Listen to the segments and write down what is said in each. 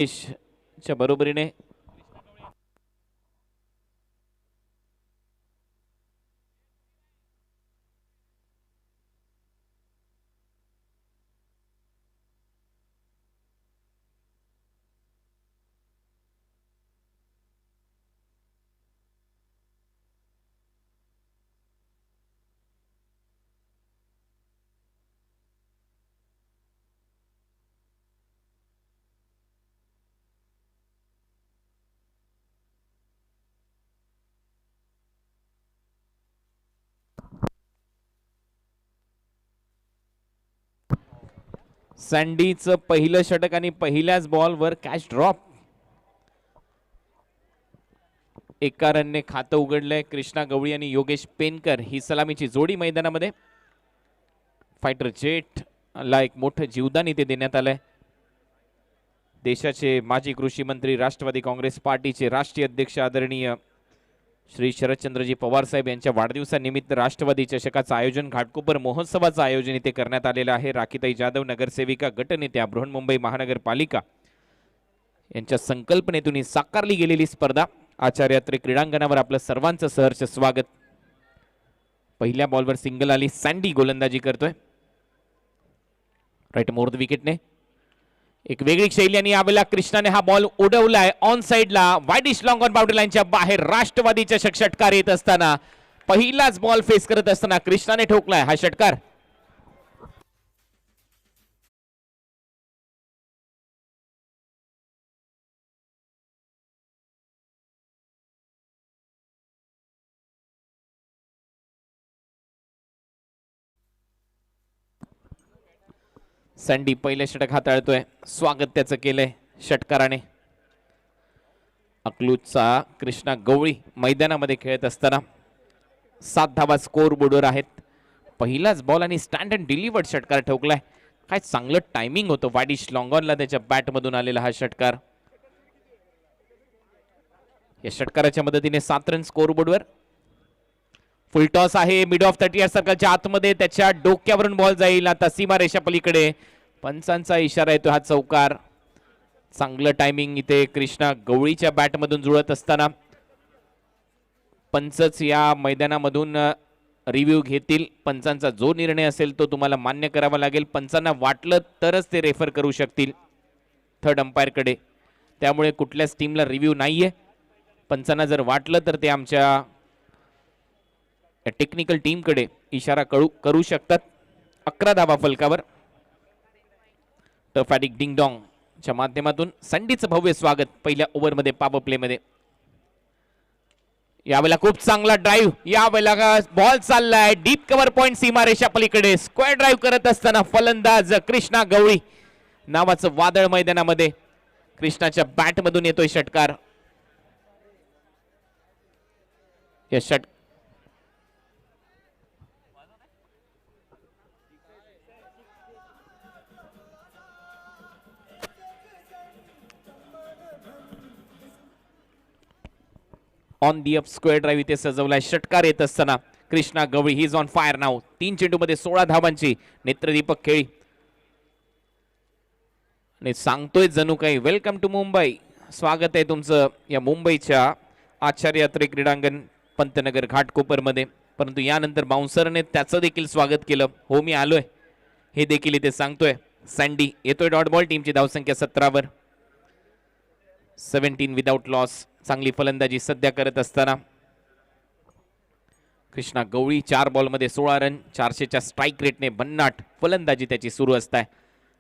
च्या बरोबरीने सँडीचं पहिलं षटक आणि पहिल्याच बॉलवर कॅच ड्रॉप. एका रनने खातं उघडलंय कृष्णा गवळी आणि योगेश पेनकर ही सलामीची जोडी मैदानामध्ये. फायटर जेट ला एक मोठं जीवदान इथे देण्यात आलंय. देशाचे माजी कृषी मंत्री राष्ट्रवादी काँग्रेस पार्टीचे राष्ट्रीय अध्यक्ष आदरणीय श्री शरदचंद्रजी पवार साहेब यांच्या वाढदिवसानिमित्त राष्ट्रवादी चषकाचं आयोजन घाटकोपर महोत्सवाचं आयोजन इथे करण्यात आलेलं आहे. राखीताई जाधव नगरसेविका गटनेत्या बृहन्मुंबई महानगरपालिका यांच्या संकल्पनेतून ही साकारली गेलेली स्पर्धा. आचार्य यात्रे क्रीडांगणावर आपलं सर्वांचं सहर्ष स्वागत. पहिल्या बॉलवर सिंगल आली. सँडी गोलंदाजी करतोय राईट मोर द विकेटने. एक वेगळी शैली आणि यावेळेला कृष्णाने हा बॉल उडवलाय ऑन साइडला वाईडिश लॉंग ऑन बाउंड्री लाईनच्या बाहेर. राष्ट्रवादीच्या षटकार येत असताना पहिलाच बॉल फेस करत असताना कृष्णाने ठोकलाय हा षटकार. सँडी पहिले षटक हाताळतोय. स्वागत त्याचं केलंय षटकाराने. अकलूजचा कृष्णा गवळी मैदानामध्ये खेळत असताना 7 धावा स्कोर बोर्डवर आहेत. पहिलाच बॉल आणि स्टँड अँड डिलिव्हर्ड षटकार ठोकलाय. काय चांगलं टायमिंग होतं वाडिश लॉंगॉनला त्याच्या बॅटमधून आलेला हा षटकार. या षटकाराच्या मदतीने 7 रन स्कोर बोर्डवर. फुल टॉस आहे मिड ऑफ 30 सर्कलच्या आतमध्ये. त्याच्या डोक्यावरून बॉल जाईल आता सीमा रेषा पलीकडे. पंचांचा इशारा येतो हा चौकार. चांगलं टायमिंग इथे कृष्णा गवळीच्या बॅटमधून जुळत असताना पंचच या मैदानामधून रिव्ह्यू घेतील. पंचांचा जो निर्णय असेल तो तुम्हाला मान्य करावा लागेल. पंचांना वाटलं तरच ते रेफर करू शकतील थर्ड अंपायरकडे. त्यामुळे कुठल्याच टीमला रिव्ह्यू नाहीये. पंचांना जर वाटलं तर ते आमच्या टेक्निकल टीमकडे इशारा करू शकतात. 11 धावा फलकावर. टफॅडिक डिंग डॉंग च्या माध्यमातून सँडीचं भव्य स्वागत पहिल्या ओव्हरमध्ये पॉवर प्लेमध्ये. यावेळेला खूप चांगला ड्राईव्ह. यावेळेला बॉल चाललाय डीप कव्हर पॉइंट सीमा रेषा पलीकडे. स्क्वेअर ड्राईव्ह करत असताना फलंदाज कृष्णा गवळी नावाचं वादळ मैदानामध्ये. कृष्णाच्या बॅटमधून येतोय षटकार. या on the up square drive इथे सजवलाय. षटकार येत असताना कृष्णा गवळी ही इज ऑन फायर नाव. 3 चेंडूमध्ये 16 धावांची नेत्रदीपक खेळी. आणि सांगतोय जणू काही वेलकम टू मुंबई. स्वागत आहे तुमचं या मुंबईच्या आचार्य यात्रे क्रीडांगण पंतनगर घाटकोपर मध्ये. परंतु यानंतर बाउन्सरने त्याचं देखील स्वागत केलं. हो मी आलोय हे देखील इथे सांगतोय. सँडी येतोय डॉट बॉल. टीमची धावसंख्या 17 वर. 17 विदाउट लॉस. चांगली फलंदाजी सध्या करत असताना कृष्णा गवळी 4 बॉलमध्ये 16 रन. 400च्या स्ट्राईक रेटने भन्नाट फलंदाजी त्याची सुरू असते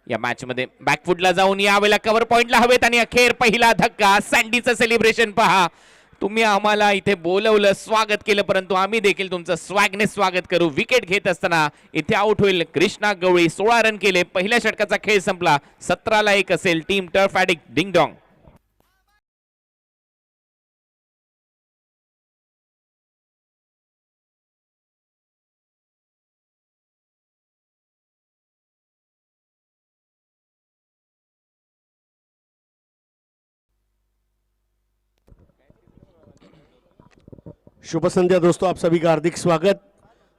या मॅच मध्ये. बॅकफुटला जाऊन यावेळेला कव्हर पॉइंटला हवेत आणि अखेर पहिला धक्का. सँडीचं सेलिब्रेशन पहा. तुम्ही आम्हाला इथे बोलवलं स्वागत केलं परंतु आम्ही देखील तुमचं स्वॅगने स्वागत करू. विकेट घेत असताना इथे आउट होईल कृष्णा गवळी. 16 रन केले. पहिल्या षटकाचा खेळ संपला. 17 1 असेल. Team टर्फॅडिक ding dong. शुभ संध्या दोस्तों, आप सभी का हार्दिक स्वागत।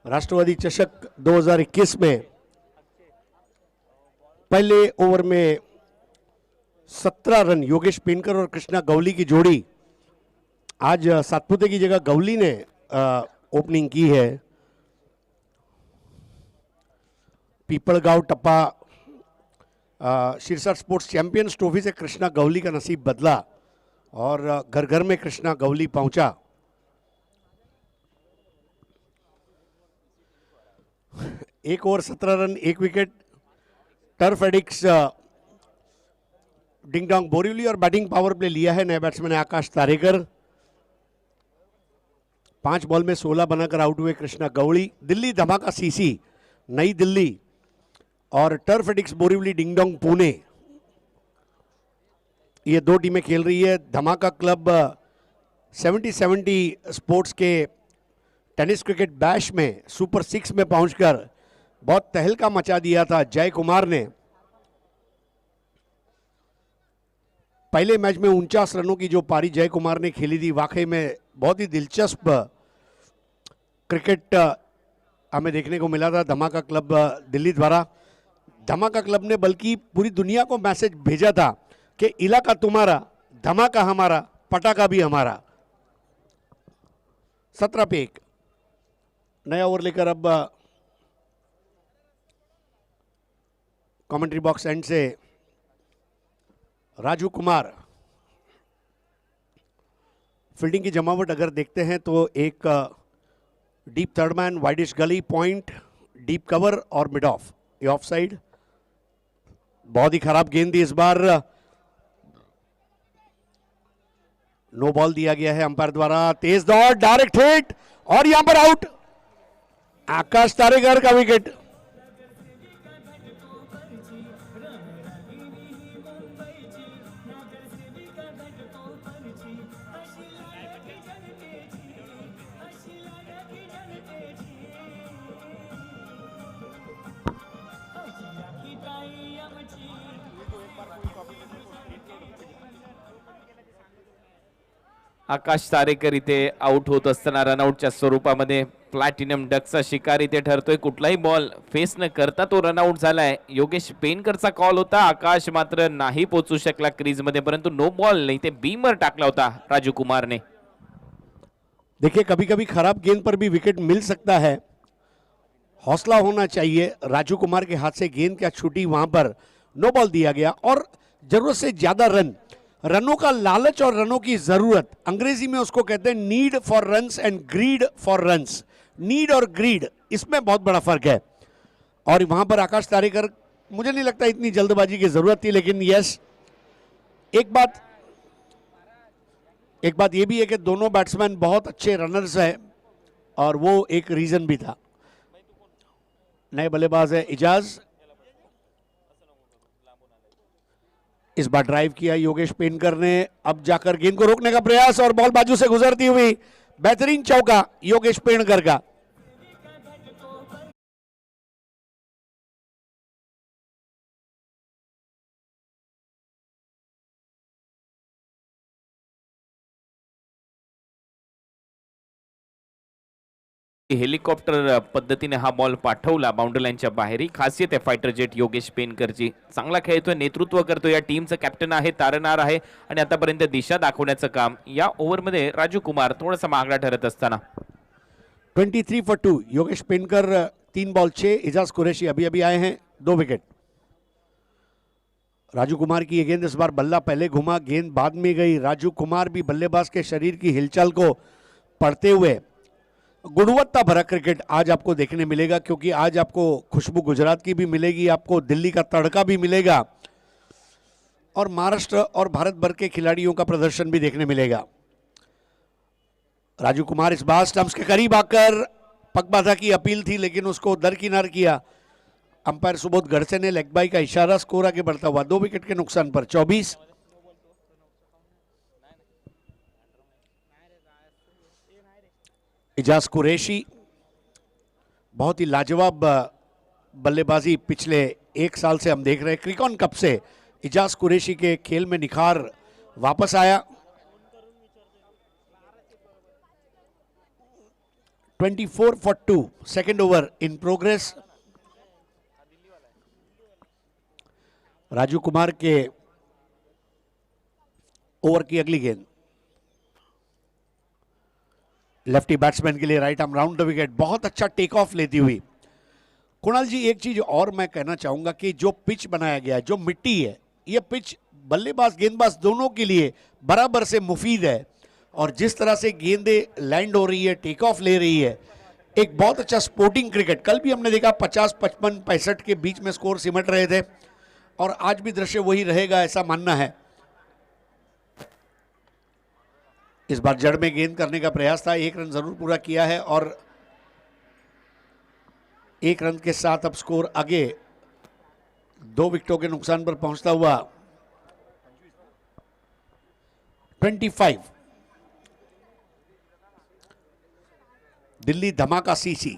राष्ट्रवादी चषक 2021 में पहले ओवर में 17 रन योगेश पेनकर और कृष्णा गवली की जोड़ी। आज सातपुते की जगह गवली ने ओपनिंग की है। पीपलगांव टप्पा शीर्षक स्पोर्ट्स चैंपियंस ट्रॉफी से कृष्णा गवली का नसीब बदला और घर घर में कृष्णा गवली पहुंचा। एक over 17 run, 1 wicket. Turf addicts ding dong Borivali और बैटिंग पावर प्ले लिया है नए बैट्समैन आकाश तारेकर। 5 बॉल में 16 बनाकर आउट हुए कृष्णा गवली। दिल्ली धमाका सीसी नई दिल्ली और turf addicts Borivali ding dong Pune, ये 2 टीमें खेल रही है। धमाका क्लब 70-70 स्पोर्ट्स के टेनिस क्रिकेट बैश में सुपर 6 में पहुंचकर बहुत तहलका मचा दिया था जय कुमार ने। पहले मैच में 49 रनों की जो पारी जय कुमार ने खेली थी, वाकई में बहुत ही दिलचस्प क्रिकेट हमें देखने को मिला था धमाका क्लब दिल्ली द्वारा। धमाका क्लब ने बल्कि पूरी दुनिया को मैसेज भेजा था कि इलाका तुम्हारा, धमाका हमारा, पटाखा भी हमारा। 17 पे 1 नया ओवर लेकर अब कमेंट्री बॉक्स एंड से राजू कुमार। फील्डिंग की जमावट अगर देखते हैं तो एक डीप थर्ड मैन, वाइडिश गली, पॉइंट, डीप कवर और मिड ऑफ। ये ऑफ साइड, बहुत ही खराब गेंद थी इस बार। नो बॉल दिया गया है अंपायर द्वारा। तेज दौड़, डायरेक्ट हिट और यहां पर आउट। आकाश तारेकर का विकेट। आकाश तारेकर इथे आउट होत असताना रनआउटच्या स्वरूपामध्ये प्लॅटिनम डकचा शिकार इथे ठरतोय। कुठलाही बॉल फेस न करता तो रनआउट झालाय। योगेश पेनकरचा कॉल होता, आकाश मात्र नाही पोहोचू शकला क्रीज मध्ये, परंतु नो बॉल इथे बीमर टाकला होता राजू कुमार ने। देखिए कभी कभी खराब गेंद पर भी विकेट मिल सकता है, हौसला होना चाहिए। राजू कुमार के हाथ से गेंद क्या छूटी, वहां पर नो बॉल दिया गया और जरूरत से ज्यादा रनों का लालच और रनों की जरूरत, अंग्रेजी में उसको कहते हैं need for runs and greed for runs. Need और ग्रीड, इसमें बहुत बड़ा फर्क है। और वहां पर आकाश तारेकर, मुझे नहीं लगता इतनी जल्दबाजी की जरूरत थी, लेकिन यस, एक बात यह भी है कि दोनों बैट्समैन बहुत अच्छे रनर्स हैं और वो एक रीजन भी था। नए बल्लेबाज है इजाज। इस बार ड्राइव किया योगेश पेनकर ने, अब जाकर गेंद को रोकने का प्रयास और बॉल बाजू से गुजरती हुई बेहतरीन चौका योगेश पेनकर का। हेलिकॉप्टर पद्धतीने हा बॉल पाठवला बाउंड्री लाईनच्या बाहेर। ही खासियत आहे फायटर जेट योगेश पेनकरची। चांगला खेळतोय, नेतृत्व करतोय, या टीमचा कॅप्टन आहे, तारणार आहे आणि आतापर्यंत दिशा दाखवण्याचं काम या ओव्हरमध्ये राजू कुमार थोडासा मागला ठरत असताना। 23 for 2 योगेश पेनकर 3 बॉल 6, इजाज कुरैशी अभी अभी आए हैं 2 विकेट। राजू कुमार की ये गेंद, इस बार बल्ला पहले घुमा, गेंद बाद में गई। राजू कुमार भी बल्लेबाज के शरीर की हिलचाल को पढ़ते हुए गुणवत्ता भरा क्रिकेट आज आपको देखने मिलेगा, क्योंकि आज आपको खुशबू गुजरात की भी मिलेगी, आपको दिल्ली का तड़का भी मिलेगा और महाराष्ट्र और भारत भर के खिलाड़ियों का प्रदर्शन भी देखने मिलेगा। राजू कुमार इस बार स्टंप्स के करीब आकर, पगबाधा की अपील थी लेकिन उसको दरकिनार किया अंपायर सुबोध गढ़से ने। लेग बाई का इशारा, स्कोर आगे बढ़ता हुआ 2 विकेट के नुकसान पर 24। इजाज कुरैशी, बहुत ही लाजवाब बल्लेबाजी पिछले 1 साल से हम देख रहे हैं। क्रिकॉन कप से इजाज कुरैशी के खेल में निखार वापस आया। 24 for 2 second over in progress. Raju Kumar के ओवर की अगली गेंद लेफ्टी बैट्समैन के लिए right arm round the wicket, बहुत अच्छा टेक ऑफ लेती हुई। कुणाल जी एक चीज और मैं कहना चाहूंगा कि जो पिच बनाया गया है, जो मिट्टी है, ये पिच बल्लेबाज गेंदबाज दोनों के लिए बराबर से मुफीद है। और जिस तरह से गेंदें लैंड हो रही है, टेक ऑफ ले रही है, एक बहुत अच्छा स्पोर्टिंग क्रिकेट। कल भी हमने देखा 50, 55, 65 के बीच में स्कोर सिमट रहे थे और आज भी दृश्य वही रहेगा ऐसा मानना है। इस बार जड़ में गेंद करने का प्रयास था, 1 रन जरूर पूरा किया है और 1 रन के साथ अब स्कोर आगे 2 विकेटों के नुकसान पर पहुंचता हुआ 25। दिल्ली धमाका सीसी।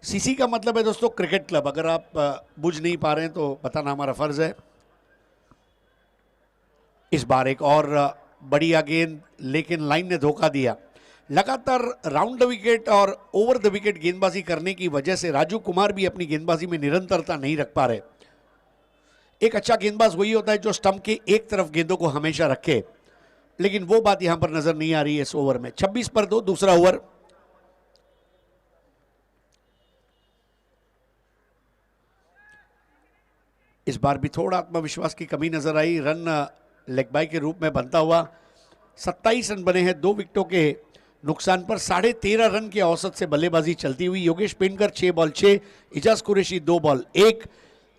सीसी का मतलब है दोस्तों क्रिकेट क्लब। अगर आप बुझ नहीं पा रहे हैं तो बताना हमारा फर्ज है। इस बार एक और बढ़िया गेंद, लेकिन लाइन ने धोखा दिया। लगातार राउंड द विकेट और ओवर द विकेट गेंदबाजी करने की वजह से राजू कुमार भी अपनी गेंदबाजी में निरंतरता नहीं रख पा रहे। एक अच्छा गेंदबाज वही होता है जो स्टंप के एक तरफ गेंदों को हमेशा रखे, लेकिन वो बात यहां पर नजर नहीं आ रही है इस ओवर में। 26 पर 2 दूसरा ओवर। इस बार भी थोड़ा आत्मविश्वास की कमी नजर आई। रन लेग बाय के रूप में बनता हुआ 27 रन बने हैं 2 विकेटों के नुकसान पर। 13.5 रन के औसत से बल्लेबाजी चलती हुई। योगेश पेनकर 6 बॉल 6, इजाज कुरैशी 2 बॉल 1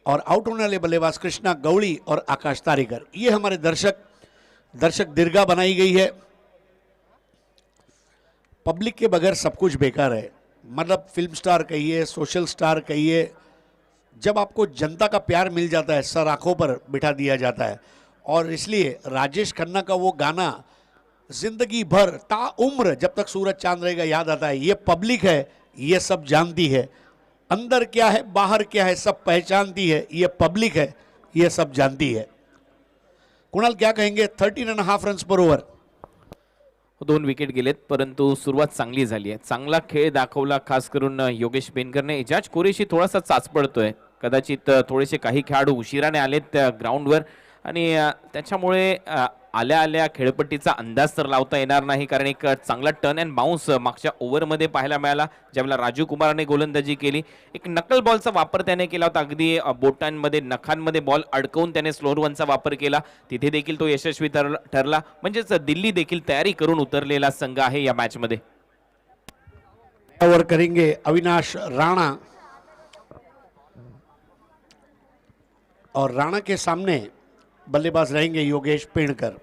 और आउट होने वाले बल्लेबाज कृष्णा गौड़ी और आकाश तारेकर। ये हमारे दर्शक दीर्घा बनाई गई है। पब्लिक के बगैर सब कुछ बेकार है। मतलब फिल्म स्टार कहिए, सोशल स्टार कहिए, जब आपको जनता का प्यार मिल जाता है, सर आंखों पर बिठा दिया जाता है। और इसलिए राजेश खन्ना का वो गाना जिंदगी भर ताउम्र जब तक सूरज चांद रहेगा याद आता है। ये पब्लिक है, ये सब जानती है। अंदर क्या है बाहर क्या है सब पहचानती है। ये पब्लिक है, ये सब जानती है। कुणाल क्या कहेंगे? 13.5 रन्स पर ओव्हर। 2 विकेट गेलेत, परंतु सुरुवात चांगली झाली आहे। चांगला खेळ दाखवला खास करून योगेश पेनकरने। इजाज कुरैशी थोडासा चाचपडतोय, कदाचित थोडेसे काही खेळाडू उशिराने आलेत ग्राउंडवर आणि त्याच्यामुळे आल्या आल्या खेळपट्टीचा अंदाज तर लावता येणार नाही, कारण एक चांगला टर्न अँड बाउन्स मागच्या ओव्हरमध्ये पाहायला मिळाला ज्यावेळेला राजू कुमारने गोलंदाजी केली। एक नकल बॉलचा वापर त्याने केला होता, अगदी बोटांमध्ये नखांमध्ये बॉल अडकवून त्याने स्लोअर वनचा वापर केला, तिथे देखील तो यशस्वी ठरला। म्हणजेच दिल्ली देखील तयारी करून उतरलेला संघ आहे या मॅचमध्ये। ओवर करेंगे अविनाश राणा और राणा के सामने बल्लेबाज रहेंगे योगेश पेणकर।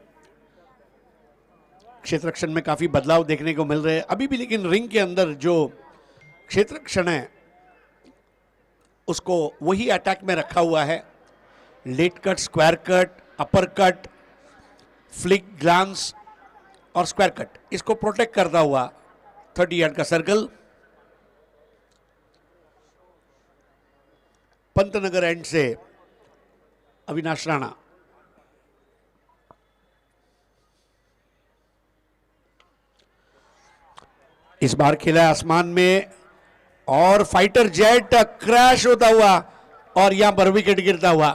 क्षेत्र रक्षण में काफी बदलाव देखने को मिल रहे हैं अभी भी, लेकिन रिंग के अंदर जो क्षेत्र रक्षण है उसको वही अटैक में रखा हुआ है। Late cut, square cut, upper cut, flick, glance और स्क्वायर कट, इसको प्रोटेक्ट करता हुआ 30 यार्ड का सर्कल। पंतनगर एंड से अविनाश राणा। इस बार खेला आसमान में और फाइटर जेट क्रैश होता हुआ और यहां पर विकेट गिरता हुआ।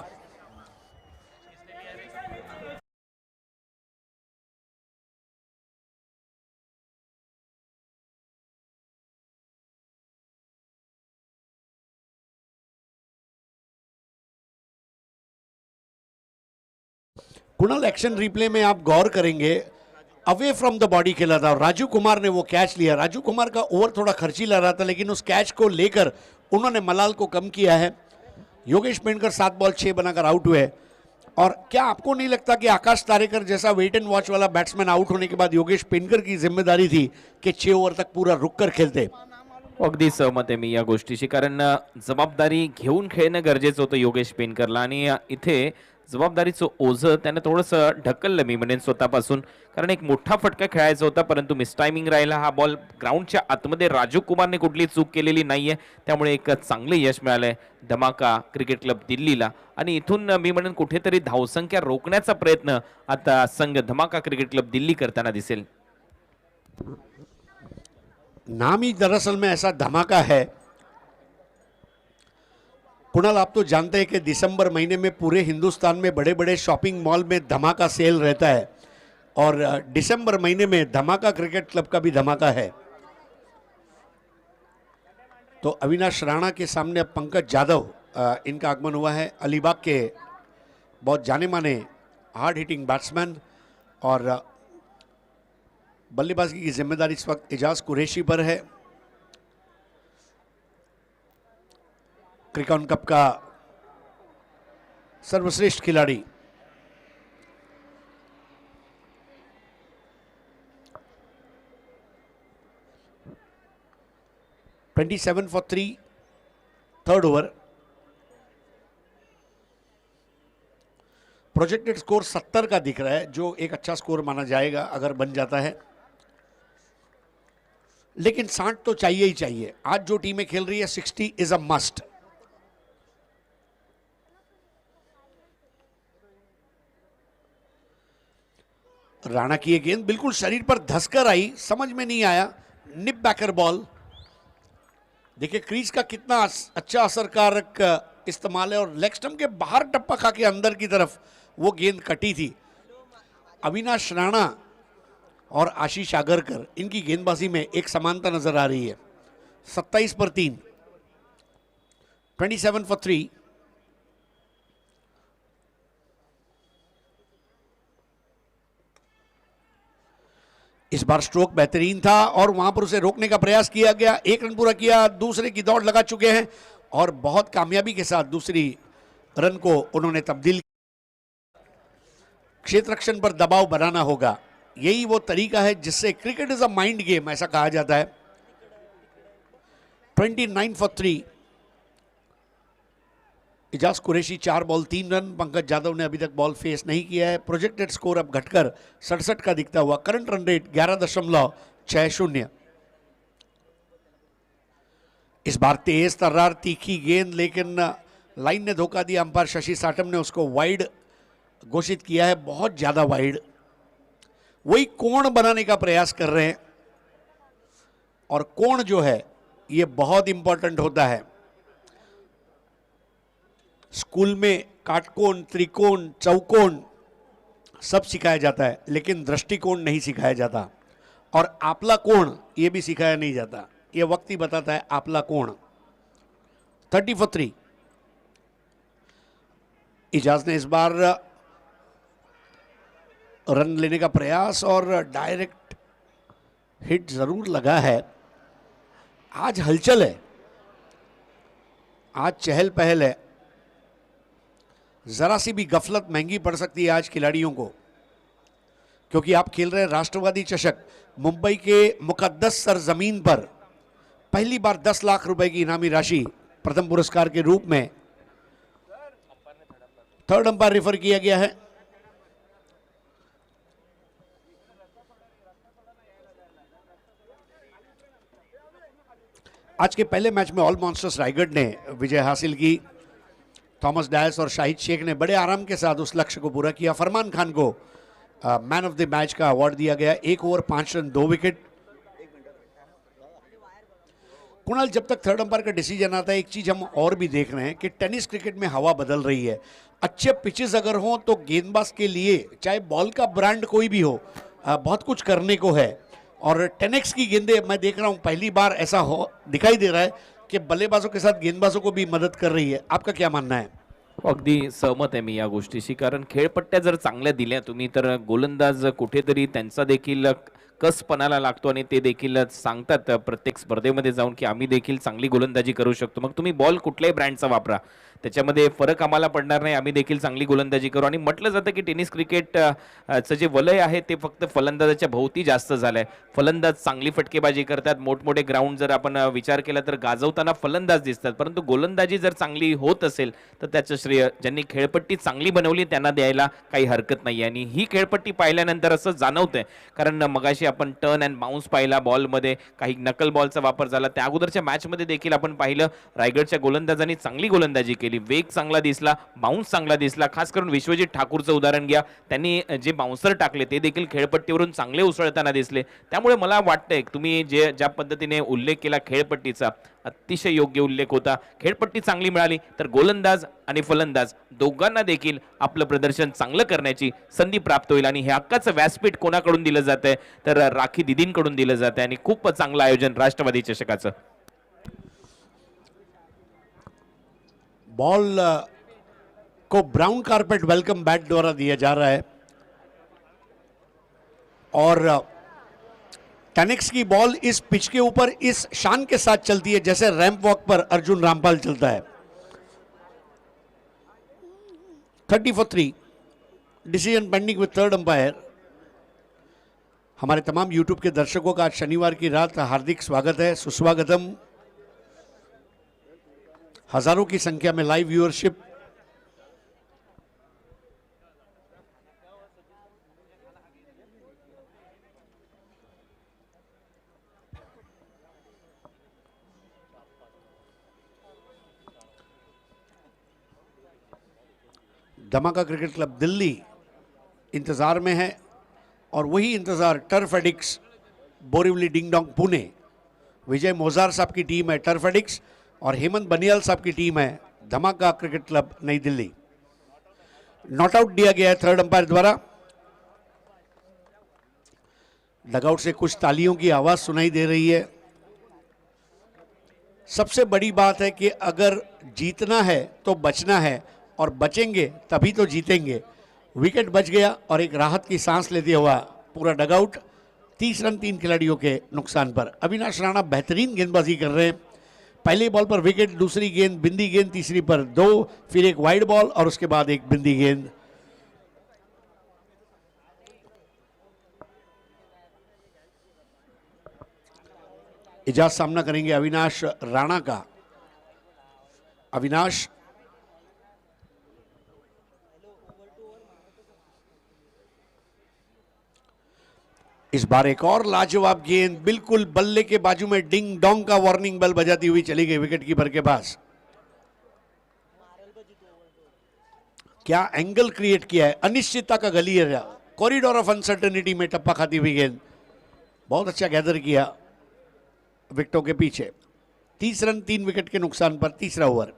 कुणाल एक्शन रिप्ले में आप गौर करेंगे, अवे फ्रॉम द बॉडी खेला था और राजू कुमार ने वो कैच लिया। राजू कुमार का ओवर थोड़ा खर्चीला रहा था, लेकिन उस कैच को लेकर उन्होंने मलाल को कम किया है। योगेश पेणकर 7 बॉल 6 बनाकर आउट हुए। और क्या आपको नहीं लगता कि आकाश तारेकर जैसा वेट एंड वॉच वाला बैट्समैन आउट होने के बाद योगेश पेणकर की जिम्मेदारी थी कि 6 ओवर तक पूरा रुक कर खेलते? अगदी सहमत आहे मी या गोष्टीशी, कारण जबाबदारी घेऊन खेळणं गरजेचं होतं योगेश पेनकरला आणि इथे जबाबदारीचं ओझं त्याने थोडंसं ढकललं मी म्हणेन स्वतःपासून, कारण एक मोठा फटका खेळायचा होता परंतु मिसटायमिंग राहिला। हा बॉल ग्राउंडच्या आतमध्ये राजू कुमारने कुठली चूक केलेली नाहीये, त्यामुळे एक चांगले यश मिळालंय धमाका क्रिकेट क्लब दिल्लीला। आणि इथून मी म्हणेन कुठेतरी धावसंख्या रोखण्याचा प्रयत्न आता संघ धमाका क्रिकेट क्लब दिल्ली करताना दिसेल। नाम ही दरअसल में ऐसा धमाका है। कुणाल, आप तो जानते हैं कि दिसंबर महीने में पूरे हिंदुस्तान में बड़े बड़े शॉपिंग मॉल में धमाका सेल रहता है और दिसंबर महीने में धमाका क्रिकेट क्लब का भी धमाका है। तो अविनाश राणा के सामने अब पंकज यादव इनका आगमन हुआ है। अलीबाग के बहुत जाने माने हार्ड हिटिंग बैट्समैन और बल्लेबाजी की जिम्मेदारी इस वक्त एजाज कुरैशी पर है। क्रिकॉन कप का सर्वश्रेष्ठ खिलाड़ी। (27 for 3) third over. Projected score 70 का दिख रहा है, जो एक अच्छा स्कोर माना जाएगा अगर बन जाता है, लेकिन 60 तो चाहिए ही चाहिए। आज जो टीमें खेल रही है 60 इज अ मस्ट। राणा की ये गेंद बिल्कुल शरीर पर धसकर आई, समझ में नहीं आया। निप बैकर बॉल। देखिए क्रीज का कितना अच्छा असरकारक इस्तेमाल है और लेग स्टंप के बाहर टप्पा खा के अंदर की तरफ वो गेंद कटी थी। अविनाश राणा और आशीष आगरकर, इनकी गेंदबाजी में एक समानता नजर आ रही है। 27 पर 3, 27 for 3। इस बार स्ट्रोक बेहतरीन था और वहां पर उसे रोकने का प्रयास किया गया। एक रन पूरा किया, दूसरे की दौड़ लगा चुके हैं और बहुत कामयाबी के साथ दूसरी रन को उन्होंने तब्दील। क्षेत्र रक्षण पर दबाव बनाना होगा, यही वो तरीका है जिससे cricket is a mind game ऐसा कहा जाता है। 29 for 3। Ejaz Qureshi 4 ball 3 run. Pankaj Yadav ने अभी तक बॉल फेस नहीं किया है। प्रोजेक्टेड स्कोर अब घटकर 67 का दिखता हुआ। Current run rate 11.60। इस बार तेज तर्रार तीखी गेंद, लेकिन लाइन ने धोखा दिया। अंपायर शशि साटम ने उसको वाइड घोषित किया है, बहुत ज्यादा वाइड। वही कोण बनाने का प्रयास कर रहे हैं और कोण जो है ये बहुत इंपॉर्टेंट होता है। स्कूल में काटकोण, त्रिकोण, चौकोण सब सिखाया जाता है, लेकिन दृष्टिकोण नहीं सिखाया जाता और आपला कोण ये भी सिखाया नहीं जाता। ये वक्त ही बताता है आपला कोण। 30 for 3। इजाज ने इस बार रन लेने का प्रयास और डायरेक्ट हिट जरूर लगा है। आज हलचल है, आज चहल पहल है। जरा सी भी गफलत महंगी पड़ सकती है आज खिलाड़ियों को, क्योंकि आप खेल रहे हैं राष्ट्रवादी चषक। मुंबई के मुकद्दस सरजमीन पर पहली बार 10 लाख रुपए की इनामी राशि प्रथम पुरस्कार के रूप में। थर्ड अंपायर रेफर किया गया है। आज के पहले मैच में ऑल मॉन्स्टर्स रायगढ़ ने विजय हासिल की। थॉमस डायस और शाहिद शेख ने बड़े आराम के साथ उस लक्ष्य को पूरा किया। फरमान खान को मैन ऑफ द मैच का अवार्ड दिया गया। 1 ओवर 5 रन 2 विकेट। कुणाल, जब तक थर्ड अंपायर का डिसीजन आता है, एक चीज हम और भी देख रहे हैं कि टेनिस क्रिकेट में हवा बदल रही है। अच्छे पिचेस अगर हों तो गेंदबाज के लिए, चाहे बॉल का ब्रांड कोई भी हो, बहुत कुछ करने को है। और 10x की गेंदें मैं देख रहा हूं, पहली बार ऐसा हो दिखाई दे रहा है कि बल्लेबाजों के साथ गेंदबाजों को भी मदत कर रही है। आपका क्या मानना है? अगदी सहमत आहे मी या गोष्टीशी, कारण खेळपट्ट्या जर चांगल्या दिल्या तुम्ही तर गोलंदाज कुठेतरी त्यांचा देखील कसपणाला लागतो आणि ते देखील सांगतात प्रत्येक स्पर्धेमध्ये जाऊन की आम्ही देखील चांगली गोलंदाजी करू शकतो। मग तुम्ही बॉल कुठल्याही ब्रँडचा वापरा, त्याच्यामध्ये फरक आम्हाला पडणार नाही, आम्ही देखील चांगली गोलंदाजी करू। आणि म्हटलं जातं की टेनिस क्रिकेट चं जे वलय आहे ते फक्त फलंदाजाच्या भोवती जास्त झालंय। फलंदाज चांगली फटकेबाजी करतात, मोठमोठे ग्राउंड जर आपण विचार केला तर गाजवताना फलंदाज दिसतात, परंतु गोलंदाजी जर चांगली होत असेल तर त्याचं श्रेय ज्यांनी खेळपट्टी चांगली बनवली त्यांना द्यायला काही हरकत नाही। आणि ही खेळपट्टी पाहिल्यानंतर असं जाणवतंय, कारण मगाशी आपण टर्न अँड बाउन्स पाहिला, बॉलमध्ये काही नकल बॉलचा वापर झाला, त्या अगोदरच्या मॅचमध्ये देखील आपण पाहिलं रायगडच्या गोलंदाजांनी चांगली गोलंदाजी केली। केली, वेग चांगला दिसला, बाउन्स चांगला दिसला. खास करून विश्वजित ठाकूरचं उदाहरण घ्या, त्यांनी जे बाउन्सर टाकले ते देखील खेळपट्टीवरून चांगले उसळताना दिसले. त्यामुळे मला वाटतंय तुम्ही ज्या पद्धतीने उल्लेख केला खेळपट्टीचा, अतिशय योग्य उल्लेख होता. खेळपट्टी चांगली मिळाली तर गोलंदाज आणि फलंदाज दोघांना देखील आपलं प्रदर्शन चांगलं करण्याची संधी प्राप्त होईल. आणि हे हक्काचं व्यासपीठ कोणाकडून दिलं जात आहे तर राखी दिदींकडून दिलं जात आहे. आणि खूप चांगलं आयोजन राष्ट्रवादी चषकाचं. बॉल को ब्राउन कारपेट वेलकम बैट द्वारा दिया जा रहा है और टेनिक्स की बॉल इस पिच के ऊपर इस शान के साथ चलती है जैसे रैंप वॉक पर अर्जुन रामपाल चलता है. 30 for 3 decision pending with third umpire. हमारे तमाम यूट्यूब के दर्शकों का आज शनिवार की रात हार्दिक स्वागत है, सुस्वागतम. हजारों की संख्या में लाइव व्यूअरशिप. धमाका क्रिकेट क्लब दिल्ली इंतजार में है और वही इंतजार टर्फ एडिक्स बोरीवली डिंगडोंग पुणे. विजय मोजार साहब की टीम है टर्फ एडिक्स और हेमंत बनियाल साहब की टीम है धमाका क्रिकेट क्लब नई दिल्ली. नॉट आउट दिया गया है थर्ड अंपायर द्वारा. डगआउट से कुछ तालियों की आवाज सुनाई दे रही है. सबसे बड़ी बात है कि अगर जीतना है तो बचना है और बचेंगे तभी तो जीतेंगे. विकेट बच गया और एक राहत की सांस लेते हुआ पूरा डगआउट. 30 रन 3 खिलाड़ियों के नुकसान पर. अविनाश राणा बेहतरीन गेंदबाजी कर रहे हैं. पहली बॉल पर विकेट, दूसरी गेंद बिंदी गेंद, तीसरी पर 2, फिर एक वाइड बॉल और उसके बाद एक बिंदी गेंद. इजाज सामना करेंगे अविनाश राणा का. अविनाश इस बार एक और लाजवाब गेंद बिल्कुल बल्ले के बाजू में डिंग डोंग का वार्निंग बेल बजाती हुई चली गई विकेट कीपर के पास. क्या एंगल क्रिएट किया है, अनिश्चितता का गलियारा, कॉरिडोर ऑफ अनसर्टेनिटी में टप्पा खाती हुई गेंद. बहुत अच्छा गैदर किया विकेटों के पीछे. 30 रन 3 विकेट के नुकसान पर तीसरा ओवर.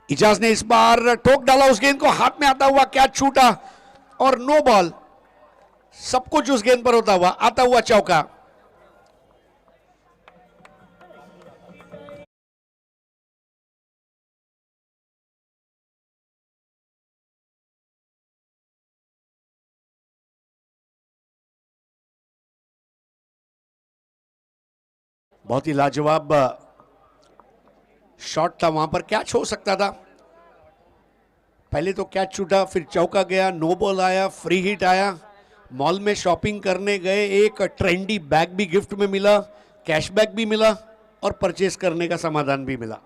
इजाज ने इस बार ठोक डाला उस गेंद को, हाथ में आता हुआ कैच छूटा और नो बॉल. सब कुछ उस गेंद पर होता हुआ आता हुआ चौका. बहुत ही लाजवाब शॉट था. वहां पर कैच हो सकता था. पहले तो कैच छूटा, फिर चौका गया, नो बॉल आया, फ्री हिट आया. मॉल में शॉपिंग करने गए, एक ट्रेंडी बैग भी गिफ्ट में मिला, कैशबैक भी मिला और परचेस करने का समाधान भी मिला.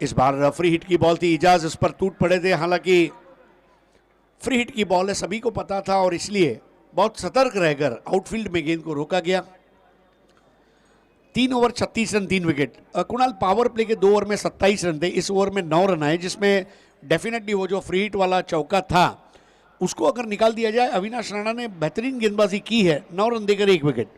इस बार फ्री हिट की बॉल थी. इजाज उस पर टूट पड़े थे. हालांकि फ्री हिट की बॉल है, सभी को पता था और इसलिए बहुत सतर्क रहकर आउटफील्ड में गेंद को रोका गया. 3 over 36 run 3 wicket. Kunal, power play के 2 ओवर में 27 रन थे, इस ओवर में 9 रन आए, जिसमें डेफिनेटली वो जो फ्री हिट वाला चौका था उसको अगर निकाल दिया जाए. अविनाश राणा ने बेहतरीन गेंदबाजी की है, 9 रन देकर 1 विकेट.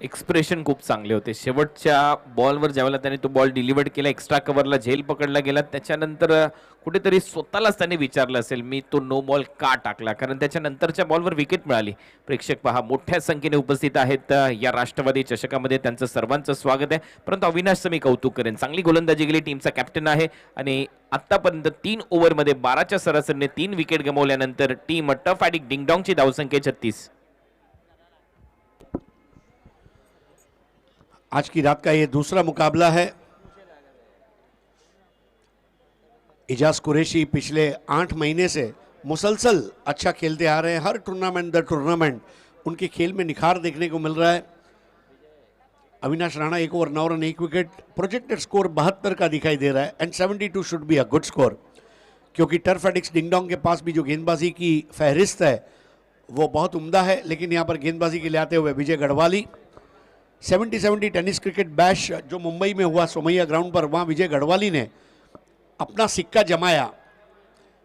एक्सप्रेशन खूप चांगले होते. शेवटच्या बॉलवर ज्यावेळेला त्याने तो बॉल डिलिव्हर्ड केला, एक्स्ट्रा कव्हरला झेल पकडला गेला, त्याच्यानंतर कुठेतरी स्वतःलाच त्याने विचारलं असेल मी तो नो बॉल का टाकला, कारण त्याच्यानंतरच्या बॉलवर विकेट मिळाली. प्रेक्षक पहा मोठ्या संख्येने उपस्थित आहेत या राष्ट्रवादी चषकामध्ये. त्यांचं सर्वांचं स्वागत आहे. परंतु अविनाशचं मी कौतुक करेन, चांगली गोलंदाजी केली, टीमचा कॅप्टन आहे आणि आतापर्यंत 3 ओव्हरमध्ये 12च्या सरासरीने 3 विकेट गमावल्यानंतर टीम टफ ॲडिक डिंगडॉंगची धावसंख्या 36. आज की रात का ये दूसरा मुकाबला है. इजाज कुरैशी पिछले 8 महीने से मुसलसल अच्छा खेलते आ रहे हैं. हर टूर्नामेंट दर टूर्नामेंट उनके खेल में निखार देखने को मिल रहा है. Avinash Rana 1 over 9 run 1 wicket. Projected score 72 का दिखाई दे रहा है and 72 should be a good score, क्योंकि टर्फ एडिक्स डिंगडोंग के पास भी जो गेंदबाजी की फहरिस्त है वो बहुत उम्दा है, लेकिन यहाँ पर गेंदबाजी के लिए आते हुए विजय गढ़वाली। 70-70 टेनिस क्रिकेट बैश जो मुंबई में हुआ सोमैया ग्राउंड पर, वहाँ विजय गढ़वाली ने अपना सिक्का जमाया।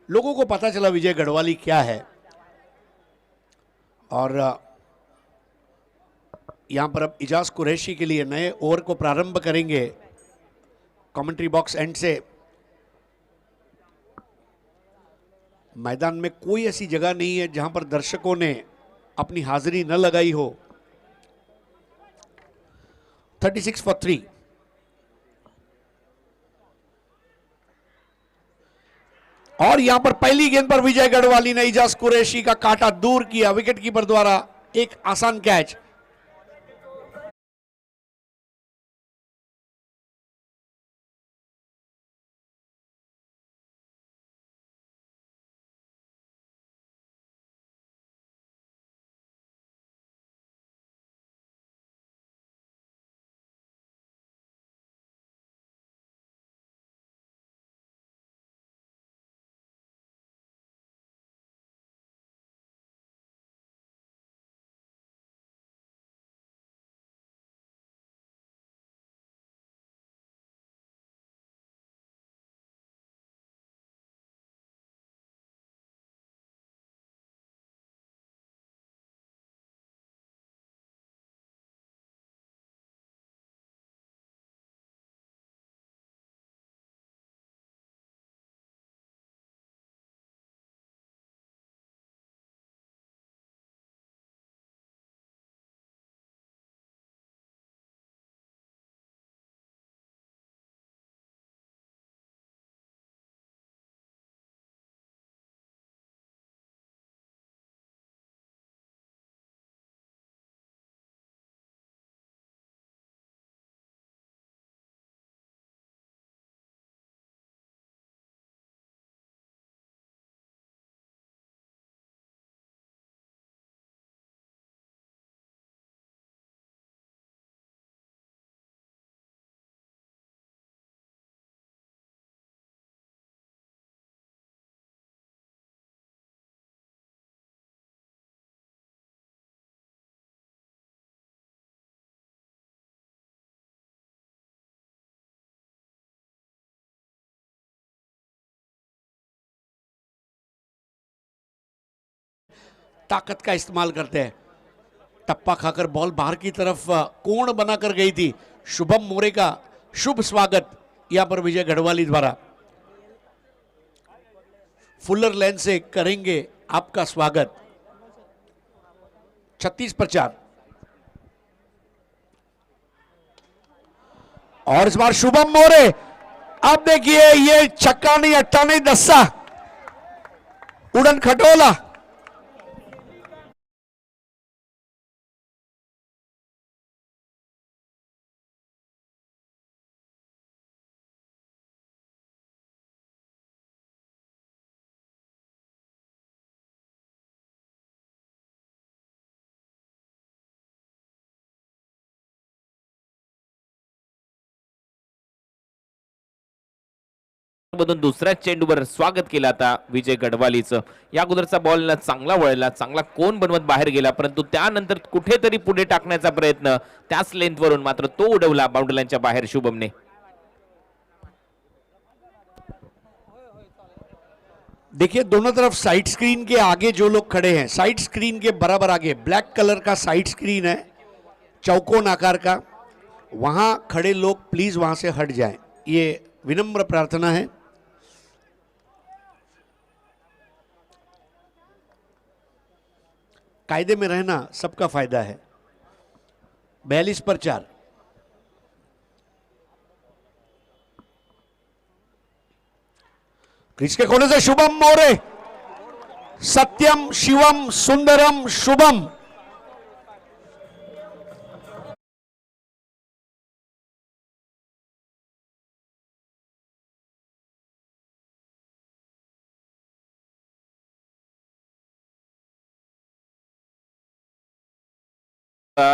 लोगों को पता चला विजय गढ़वाली क्या है। और यहाँ पर अब इजाज कुरैशी के लिए नए ओवर को प्रारंभ करेंगे कमेंट्री बॉक्स एंड से। मैदान में कोई ऐसी जगह नहीं है जहां पर दर्शकों ने अपनी हाजिरी न लगाई हो। 36 फॉर 3। और यहां पर पहली गेंद पर विजय गढ़वाली ने इजाज कुरैशी का काटा दूर किया विकेट कीपर द्वारा। एक आसान कैच। ताकत का इस्तेमाल करते हैं। टप्पा खाकर बॉल बाहर की तरफ कोण बनाकर गई थी। शुभम मोरे का शुभ स्वागत यहां पर विजय गढ़वाली द्वारा। फुलर लेन से करेंगे आपका स्वागत। 36 पर 4। और इस बार शुभम मोरे, अब देखिए ये छक्का नहीं, अट्टा नहीं, दस्सा, उड़न खटोला। मधून दुसऱ्या चेंडूवर स्वागत केलं आता विजय गढवालीचं. या अगोदरचा बॉल चांगला वळला, चांगला कोन बनवत बाहेर गेला, परंतु त्यानंतर कुठेतरी पुढे टाकण्याचा प्रयत्न त्याच लेंथवरून मात्र तो उडवला बाउंड्री लाईनच्या बाहेर शुभमने. देखिए दोनों तरफ साइड स्क्रीन के आगे जो लोग खड़े हैं, साइड स्क्रीन के बराबर आगे ब्लैक कलर का साइड स्क्रीन है चौकोन आकार का, वहां खड़े लोग प्लीज वहां से हट जाएं, ये विनम्र प्रार्थना है. कायदे में रहना सबका फायदा है. 42 पर 4. क्रीज के कोने से शुभम मोरे, सत्यम शिवम सुंदरम शुभम.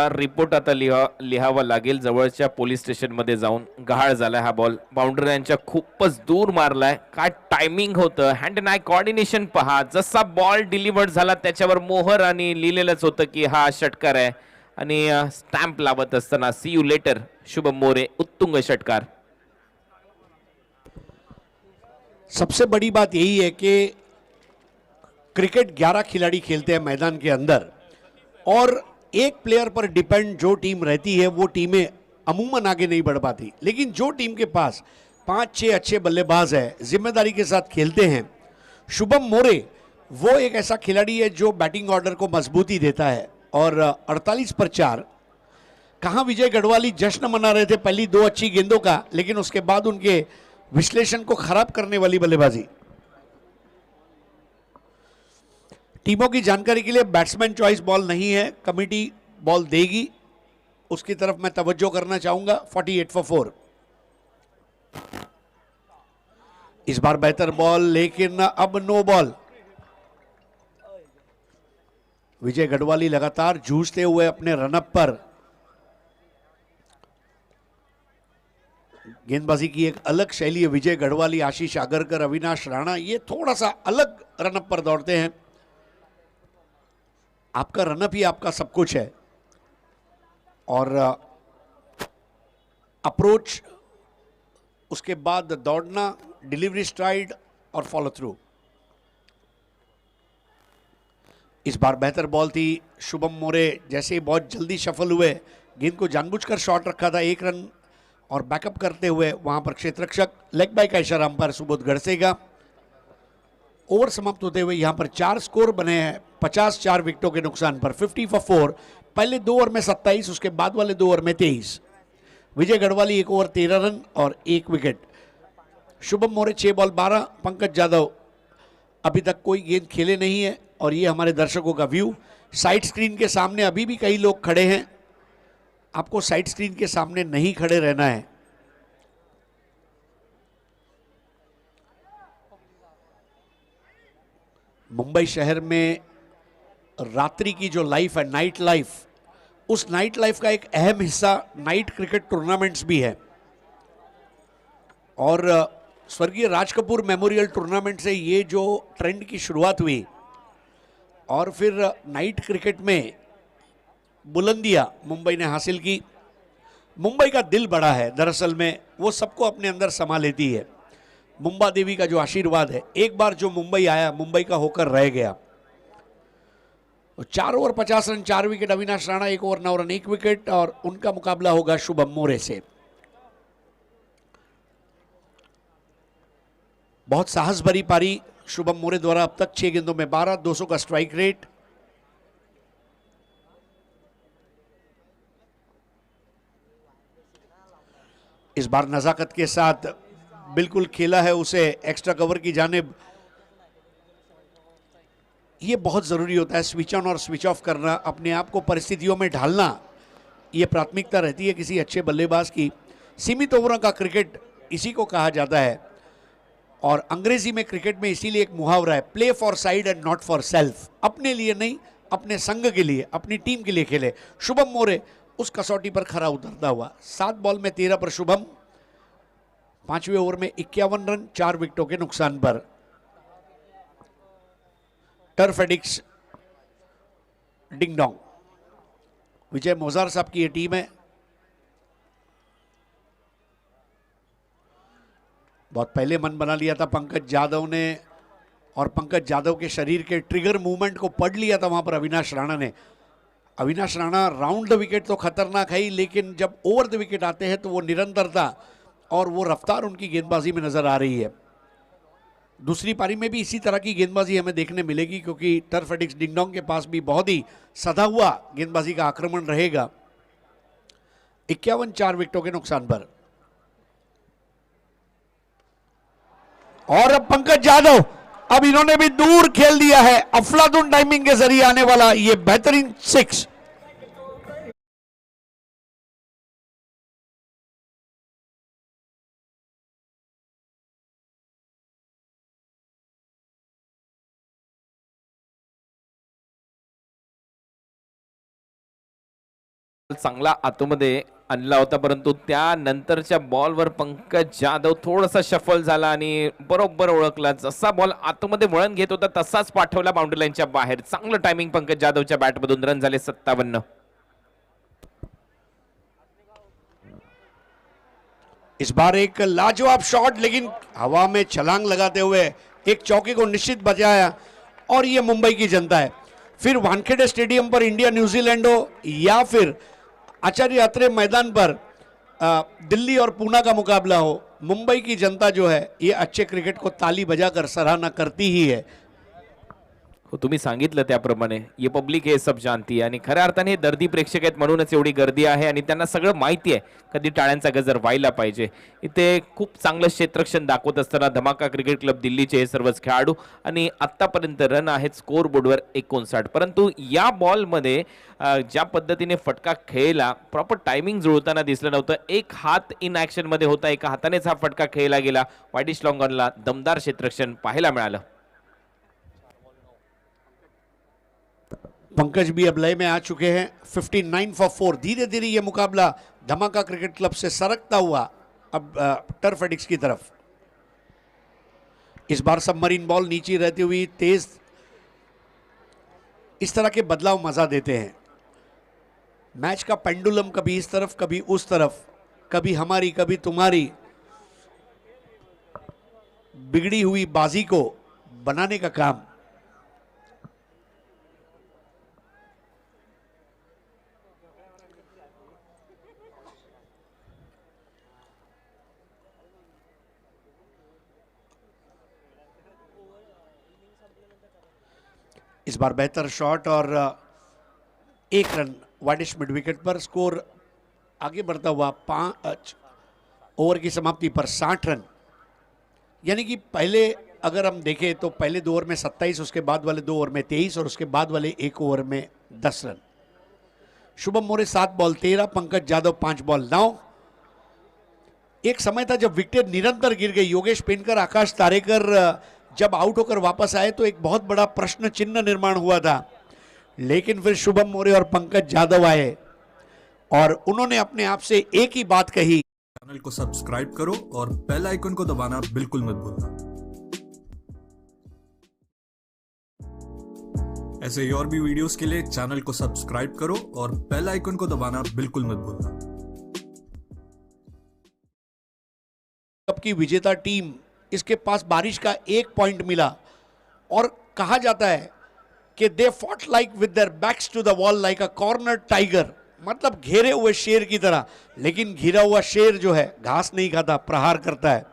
रिपोर्ट आता लिहावा लागेल जवळच्या पोलीस स्टेशन मध्ये जाऊन. गहाळ झालाय हा बॉल, बाउंड्री यांच्या खूपच दूर मारलाय. काय टायमिंग होतं, हँड अँड आय कोऑर्डिनेशन पहा. जसा बॉल डिलिव्हर्ड झाला त्याच्यावर मोहर आणि लिहिलेलंच होतं की हा षटकार आहे. आणि स्टॅम्प लावत असताना सी यू लेटर शुभम मोरे, उत्तुंग षटकार. सबसे बड़ी बात यही है कि क्रिकेट 11 खिलाड़ी खेलते हैं मैदान के अंदर, और एक प्लेयर पर डिपेंड जो टीम रहती है वो टीमें अमूमन आगे नहीं बढ़ पाती। लेकिन जो टीम के पास 5-6 अच्छे बल्लेबाज हैं, जिम्मेदारी के साथ खेलते हैं, शुभम मोरे वो एक ऐसा खिलाड़ी है जो बैटिंग ऑर्डर को मजबूती देता है। और 48 पर 4, कहाँ विजय गढ़वाली जश्न मना रहे थे पहली 2 अच्छी गेंदों का, लेकिन उसके बाद उनके विश्लेषण को खराब करने वाली बल्लेबाजी। टीमों की जानकारी के लिए बैट्समैन चॉइस बॉल नहीं है, कमेटी बॉल देगी, उसकी तरफ मैं तवज्जो करना चाहूंगा। 48 फॉर 4। इस बार बेहतर बॉल, लेकिन अब नो बॉल। विजय गढ़वाली लगातार जूझते हुए अपने रनअप पर। गेंदबाजी की एक अलग शैली है विजय गढ़वाली, आशीष आगरकर, अविनाश राणा, ये थोड़ा सा अलग रनअप पर दौड़ते हैं। आपका रनअप ही आपका सब कुछ है, और अप्रोच, उसके बाद दौड़ना, डिलीवरी स्ट्राइड और फॉलो थ्रू। इस बार बेहतर बॉल थी। शुभम मोरे जैसे ही बहुत जल्दी शफल हुए, गेंद को जानबूझकर शॉट रखा था, 1 रन और बैकअप करते हुए वहां पर क्षेत्ररक्षक, लेग बाय का इशारा अंपायर सुबोध गढ़सेगा। ओवर समाप्त होते हुए यहां पर 4 स्कोर बने हैं, 50 4 विकेटों के नुकसान पर। 50 फॉर 4, पहले 2 ओवर में 27, उसके बाद वाले 2 ओवर में 23। विजय गढ़वाली 1 ओवर 13 रन और 1 विकेट। शुभम मोरे 6 बॉल 12। पंकज यादव अभी तक कोई गेंद खेले नहीं है, और ये हमारे दर्शकों का व्यू। साइड स्क्रीन के सामने अभी भी कई लोग खड़े हैं, आपको साइड स्क्रीन के सामने नहीं खड़े रहना है। मुंबई शहर में रात्रि की जो लाइफ है, नाइट लाइफ, उस नाइट लाइफ का एक अहम हिस्सा नाइट क्रिकेट टूर्नामेंट्स भी है। और स्वर्गीय राज कपूर मेमोरियल टूर्नामेंट से ये जो ट्रेंड की शुरुआत हुई, और फिर नाइट क्रिकेट में बुलंदियां मुंबई ने हासिल की। मुंबई का दिल बड़ा है, दरअसल में वो सबको अपने अंदर समा लेती है। मुंबा देवी का जो आशीर्वाद है, एक बार जो मुंबई आया, मुंबई का होकर रह गया। 4 over 50 run 4 wicket. Avinash Rana 1 over 9 run 1 wicket, और उनका मुकाबला होगा शुभम मोरे से। बहुत साहस भरी पारी शुभम मोरे द्वारा अब तक 6 गेंदों में 12, 200 का स्ट्राइक रेट। इस बार नजाकत के साथ बिल्कुल खेला है उसे एक्स्ट्रा कवर की जानिब। ये बहुत जरूरी होता है, स्विच ऑन और स्विच ऑफ करना, अपने आप को परिस्थितियों में ढालना, ये प्राथमिकता रहती है किसी अच्छे बल्लेबाज की। सीमित ओवरों का क्रिकेट इसी को कहा जाता है, और अंग्रेजी में क्रिकेट में इसीलिए एक मुहावरा है, play for side and not for self. अपने लिए नहीं, अपने संघ के लिए, अपनी टीम के लिए खेले। शुभम मोरे उस कसौटी पर खरा उतरता हुआ। 7 बॉल में 13 पर शुभम, 5वें ओवर में 51 रन 4 विकेटों के नुकसान पर। टर्फ एडिक्स डिंगडोंग, विजय मोजार साहब की ये टीम है। बहुत पहले मन बना लिया था पंकज यादव ने, और पंकज यादव के शरीर के ट्रिगर मूवमेंट को पढ़ लिया था वहां पर अविनाश राणा ने। Avinash Rana round the wicket तो खतरनाक है ही, लेकिन जब ओवर द विकेट आते हैं तो वो निरंतरता और वो रफ्तार उनकी गेंदबाजी में नजर आ रही है। दूसरी पारी में भी इसी तरह की गेंदबाजी हमें देखने मिलेगी, क्योंकि टर्फ एडिक्स डिंगडोंग के पास भी बहुत ही सधा हुआ गेंदबाजी का आक्रमण रहेगा। 51 4 विकेटों के नुकसान पर। और अब पंकज यादव, अब इन्होंने भी दूर खेल दिया है, अफलातून टाइमिंग के जरिए आने वाला ये बेहतरीन 6। चांगला आतमध्ये आणला होता, परंतु त्यानंतरच्या बॉलवर पंकज जाधव थोडासा शफल झाला आणि बरोबर ओळखला. जसा बॉल आतमध्ये वळण घेत होता तसाच पाठवला बाउंड्री लाईनच्या बाहेर. चांगलं टायमिंग पंकज जाधवच्या बॅटमधून. रन झाले 57. इस बार एक लाजवाब शॉट, लेकिन हवा में छलांग लगाते हुए एक चौके को निश्चित बचाया, और ये मुंबई की जनता है. फिर वानखेड़े स्टेडियम पर इंडिया न्यूजीलैंड हो या फिर आचार्य अत्रे मैदान पर दिल्ली और पूना का मुकाबला हो, मुंबई की जनता जो है ये अच्छे क्रिकेट को ताली बजाकर सराहना करती ही है. हो, तुम्ही सांगितलं त्याप्रमाणे ये पब्लिक हे सब जानती आहे आणि खऱ्या अर्थाने हे दर्दी प्रेक्षक आहेत म्हणूनच एवढी गर्दी आहे आणि त्यांना सगळं माहिती आहे कधी टाळ्यांचा गजर व्हायला पाहिजे. इथे खूप चांगलं क्षेत्ररक्षण दाखवत असताना धमाका क्रिकेट क्लब दिल्लीचे हे सर्वच खेळाडू आणि आतापर्यंत रन आहेत स्कोर बोर्डवर 59. परंतु या बॉलमध्ये ज्या पद्धतीने फटका खेळला प्रॉपर टायमिंग जुळताना दिसलं नव्हतं. एक हात इन ऍक्शन मध्ये होता, एका हातानेच हा फटका खेळला गेला. वाईडिश लॉंग ऑनला दमदार क्षेत्ररक्षण पाहायला मिळालं. पंकज भी अब लय में आ चुके हैं. 59 फॉर 4. धीरे धीरे ये मुकाबला धमाका क्रिकेट क्लब से सरकता हुआ अब टर्फ एडिक्स की तरफ. इस बार सबमरीन बॉल नीचे रहती हुई तेज. इस तरह के बदलाव मजा देते हैं. मैच का पेंडुलम कभी इस तरफ कभी उस तरफ, कभी हमारी कभी तुम्हारी बिगड़ी हुई बाजी को बनाने का काम इस बार बेहतर शॉट और 1 रन वाइडिश मिड विकेट पर. स्कोर आगे बढ़ता हुआ 5 ओवर की समाप्ति पर 60 रन. यानी कि पहले अगर हम देखें तो पहले 2 ओवर में 27, उसके बाद वाले 2 ओवर में 23 और उसके बाद वाले 1 ओवर में 10 रन. शुभम मोरे 7 बॉल 13, पंकज जाधव 5 बॉल 9. एक समय था जब विकेट निरंतर गिर गई. योगेश पेनकर, आकाश तारेकर जब आउट होकर वापस आए तो एक बहुत बड़ा प्रश्न चिन्ह निर्माण हुआ था, लेकिन फिर शुभम मोरे और पंकज जाधव आए और उन्होंने अपने आप से एक ही बात कही. चैनल को सब्सक्राइब करो और बेल आइकन को दबाना बिल्कुल मत भूलना. ऐसे ही और भी वीडियोस के लिए चैनल को सब्सक्राइब करो और बेल आइकन को दबाना बिल्कुल मत भूलना. कप की विजेता टीम, इसके पास बारिश का 1 पॉइंट मिला और कहा जाता है कि they fought like with their backs to the wall like a corner tiger. मतलब घेरे हुए शेर की तरह, लेकिन घिरा हुआ शेर जो है घास नहीं खाता, प्रहार करता है.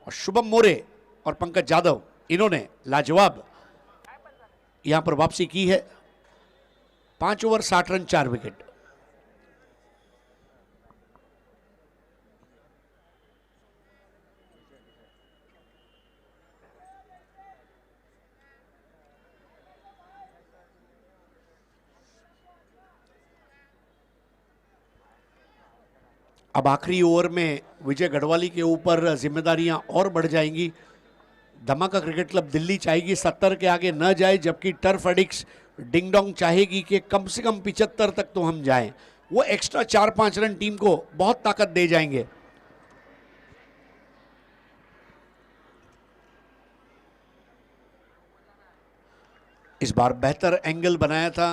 और शुभम मोरे और पंकज जाधव, इन्होंने लाजवाब यहां पर वापसी की है. 5 ओवर 60 रन 4 विकेट. अब आखिरी ओवर में विजय गढ़वाली के ऊपर जिम्मेदारियां और बढ़ जाएंगी. धमाका क्रिकेट क्लब दिल्ली चाहेगी 70 के आगे न जाए, जबकि टर्फ एडिक्स डिंगडोंग चाहेगी कि कम से कम 75 तक तो हम जाएं. वो एक्स्ट्रा 4-5 रन टीम को बहुत ताकत दे जाएंगे. इस बार बेहतर एंगल बनाया था.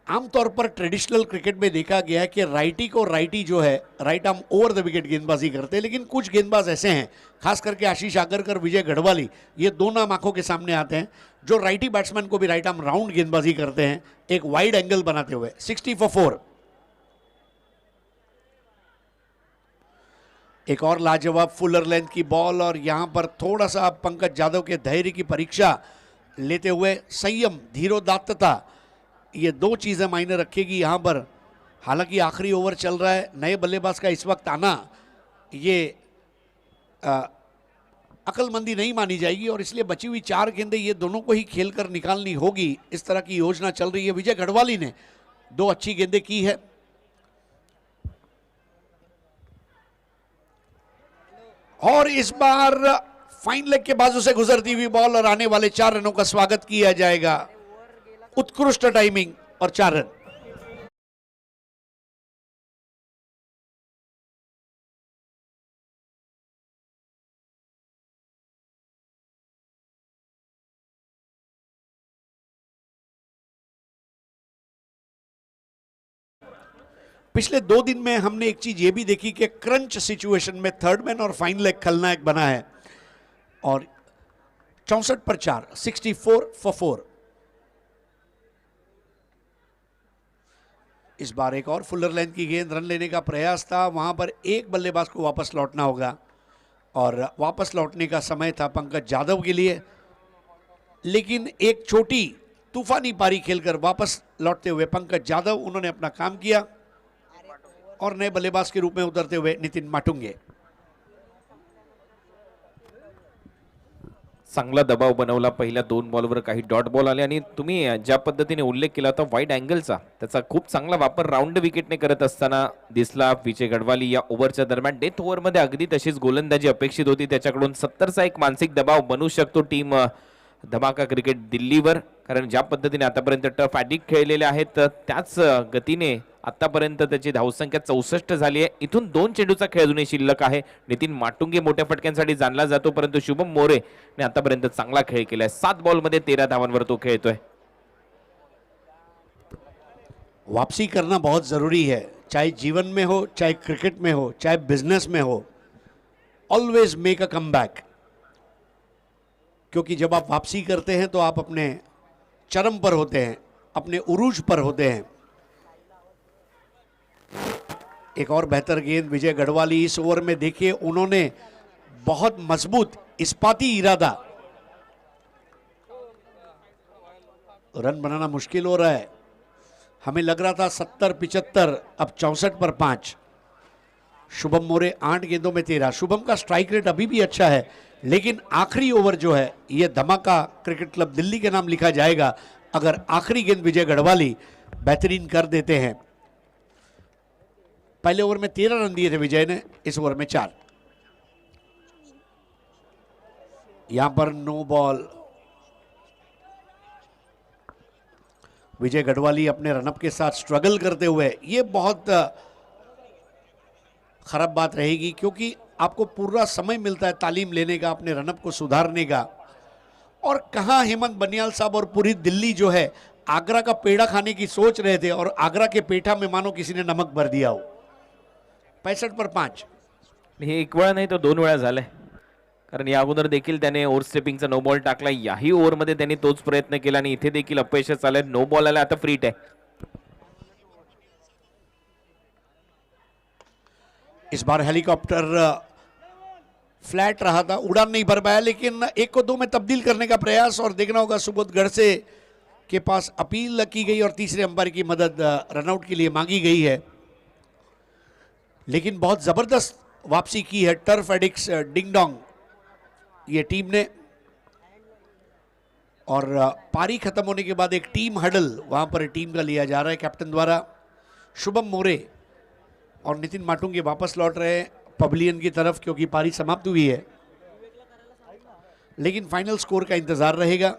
आमतौर पर ट्रेडिशनल क्रिकेट में देखा गया है कि राइटी जो है right arm over the wicket गेंदबाजी करते हैं, लेकिन कुछ गेंदबाज ऐसे हैं, खास करके आशीष आगरकर, विजय गढ़वाली, ये दो नाम आंखों के सामने आते हैं जो राइटी बैट्समैन को भी राइट आर्म राउंड गेंदबाजी करते हैं एक वाइड एंगल बनाते हुए. 60 फॉर 4. एक और लाजवाब फुलर लेंथ की बॉल और यहां पर थोड़ा सा पंकज जाधव के धैर्य की परीक्षा लेते हुए संयम, धीरोदात्तता, ये 2 चीजें मायने रखेगी यहां पर. हालांकि आखिरी ओवर चल रहा है, नए बल्लेबाज का इस वक्त आना ये अकलमंदी नहीं मानी जाएगी और इसलिए बची हुई 4 गेंदें ये दोनों को ही खेलकर निकालनी होगी. इस तरह की योजना चल रही है. विजय गढ़वाली ने 2 अच्छी गेंदें की है. और इस बार फाइन लेग के बाजू से गुजरती हुई बॉल और आने वाले 4 रनों का स्वागत किया जाएगा. उत्कृष्ट टाइमिंग और 4 रन। पिछले 2 दिन में हमने एक चीज ये भी देखी कि क्रंच सिचुएशन में थर्ड मैन और फाइनल एक खलनायक बना है और 64 पर 4, 64 फॉर 4। इस बार एक और फुलर लेंथ की गेंद, रन लेने का प्रयास था, वहां पर एक बल्लेबाज को वापस लौटना होगा और वापस लौटने का समय था पंकज यादव के लिए, लेकिन एक छोटी तूफानी पारी खेलकर वापस लौटते हुए पंकज यादव, उन्होंने अपना काम किया और नए बल्लेबाज के रूप में उतरते हुए नितिन माटुंगे। चांगला दबाव बनवला, पहिल्या 2 बॉलवर काही डॉट बॉल आले आणि तुम्ही ज्या पद्धतीने उल्लेख केला होता वाईड अँगलचा, त्याचा खूप चांगला वापर राऊंड विकेटने करत असताना दिसला विजय गडवाली या ओव्हरच्या दरम्यान। डेथ ओव्हरमध्ये अगदी तशीच गोलंदाजी अपेक्षित होती त्याच्याकडून। 70चा एक मानसिक दबाव बनवू शकतो टीम धमाका क्रिकेट दिल्लीवर, कारण ज्या पद्धतीने आतापर्यंत टफ ॲडिक खेळलेले आहेत त्याच गतीने आतापर्यंत त्याची धावसंख्या 64 झाली आहे। इथून 2 चेंडूचा खेळ अजूनही शिल्लक आहे। नितीन माटुंगे मोठ्या फटक्यांसाठी जाणला जातो, परंतु शुभम मोरे ने आतापर्यंत चांगला खेळ केलाय। 7 बॉलमध्ये 13 धावांवर तो खेळतोय। वापसी करना बहुत जरूरी है, चाहे जीवन में हो, चाहे क्रिकेट में हो, चाहे बिजनेस में हो। ऑलवेज मेक अ कमबैक, क्योंकि जब आप वापसी करते हैं तो आप अपने चरम पर होते हैं, अपने उरूज पर होते हैं। एक और बेहतर गेंद विजय गढ़वाली इस ओवर में, देखिए उन्होंने बहुत मजबूत इस्पाती इरादा, रन बनाना मुश्किल हो रहा है। हमें लग रहा था 70-75, अब 64 पर 5। शुभम मोरे 8 गेंदों में 13। शुभम का स्ट्राइक रेट अभी भी अच्छा है, लेकिन आखिरी ओवर जो है यह धमाका क्रिकेट क्लब दिल्ली के नाम लिखा जाएगा अगर आखिरी गेंद विजय गढ़वाली बेहतरीन कर देते हैं। पहले ओवर में 13 रन दिए थे विजय ने, इस ओवर में 4। यहां पर नो बॉल। विजय गढ़वाली अपने रनअप के साथ स्ट्रगल करते हुए, ये बहुत खराब बात रहेगी, क्योंकि आपको पूरा समय मिलता है तालीम लेने का, अपने रनअप को सुधारने का। और कहां हेमंत बनियाल साहब और पूरी दिल्ली जो है आगरा का पेड़ा खाने की सोच रहे थे और आगरा के पेठा में मानो किसी ने नमक भर दिया हो। 65 पर 5। हे एक वेळा नाही तो 2 वेळा झालाय, कारण या अगोदर देखील त्याने ओव्हर स्टेपिंगचा नो बॉल टाकला। याही ओव्हरमध्ये त्यांनी तोच प्रयत्न केला आणि इथे देखील अपयशच आलंय। नो बॉल आला, आता फ्रीट आहे। इस बार हेलीकॉप्टर फ्लैट रहा था, उड़ान नहीं भर पाया, लेकिन 1 को 2 में तब्दील करने का प्रयास। और देखना होगा सुबोध गढ़से के पास अपील की गई और तीसरे अंपायर की मदद रनआउट के लिए मांगी गई है, लेकिन बहुत जबरदस्त वापसी की है टर्फ एडिक्स डिंगडोंग ये टीम ने। और पारी खत्म होने के बाद एक टीम हडल वहां पर टीम का लिया जा रहा है कैप्टन द्वारा। शुभम मोरे और नितिन माटुंगे वापस लौट रहे हैं पवेलियन की तरफ, क्योंकि पारी समाप्त हुई है, लेकिन फाइनल स्कोर का इंतजार रहेगा।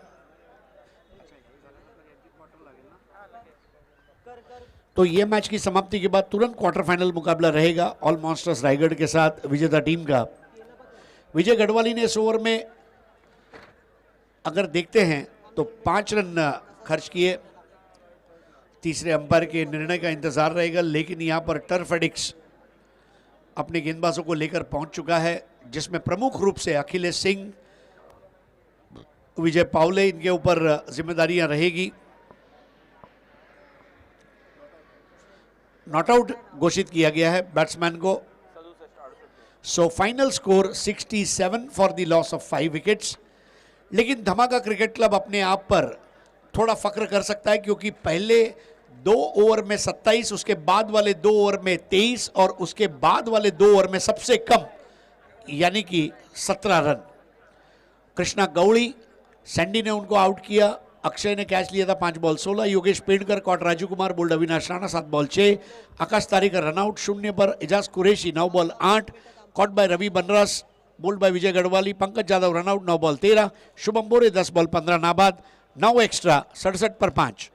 तो यह मैच की समाप्ति के बाद तुरंत क्वार्टर फाइनल मुकाबला रहेगा ऑल मॉन्स्टर्स रायगढ़ के साथ विजेता टीम का। विजय गढ़वाली ने इस ओवर में अगर देखते हैं तो 5 रन खर्च किए। तीसरे अंपायर के निर्णय का इंतजार रहेगा, लेकिन यहां पर टर्फ एडिक्स अपने गेंदबाजों को लेकर पहुंच चुका है, जिसमें प्रमुख रूप से अखिलेश सिंह, विजय पावले, इनके ऊपर जिम्मेदारियां रहेगी। नॉट आउट घोषित किया गया है बैट्समैन को। So final score 67 for the loss of 5 wickets. लेकिन धमाका क्रिकेट क्लब अपने आप पर थोड़ा फक्र कर सकता है, क्योंकि पहले 2 ओवर में 27, उसके बाद वाले 2 ओवर में 23 और उसके बाद वाले 2 ओवर में सबसे कम यानी कि 17 रन। कृष्णा गौड़ी, सैंडी ने उनको आउट किया, अक्षय ने कैच लिया था 5 ball 16, Yogesh Pedkar, caught Raju Kumar, bowled Avinash Rana 7 ball 6, Akash Tari का रनआउट 0 पर, Ejaz Qureshi 9 ball 8, caught by Ravi Banras, bowled by Vijay Garhwali, Pankaj Yadav run out 9 ball 13, Shubham Bore 10 ball 15 नाबाद, 9 एक्स्ट्रा 67 पर 5।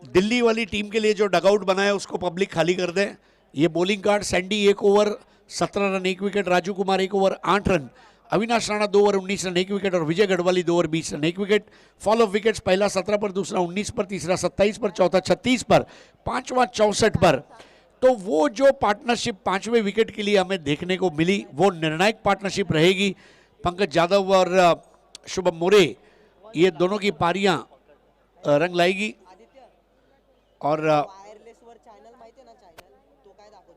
दिल्ली वाली टीम के लिए जो डगआउट बना है उसको पब्लिक खाली कर दें। ये bowling card, Sandy 1 over 17 run 1 wicket, Raju Kumar 1 over 8 run, Avinash Rana 2 over 19 run 1 wicket और Vijay Garhwali 2 over 20 run 1 wicket. Fall of wickets, पहला 17 पर, दूसरा 19 पर, तीसरा 27 पर, चौथा 36 पर, पांचवा 64 पर। तो वो जो पार्टनरशिप 5वें विकेट के लिए हमें देखने को मिली वो निर्णायक पार्टनरशिप रहेगी। पंकज यादव और शुभम मोरे, ये दोनों की पारियां रंग लाएगी। और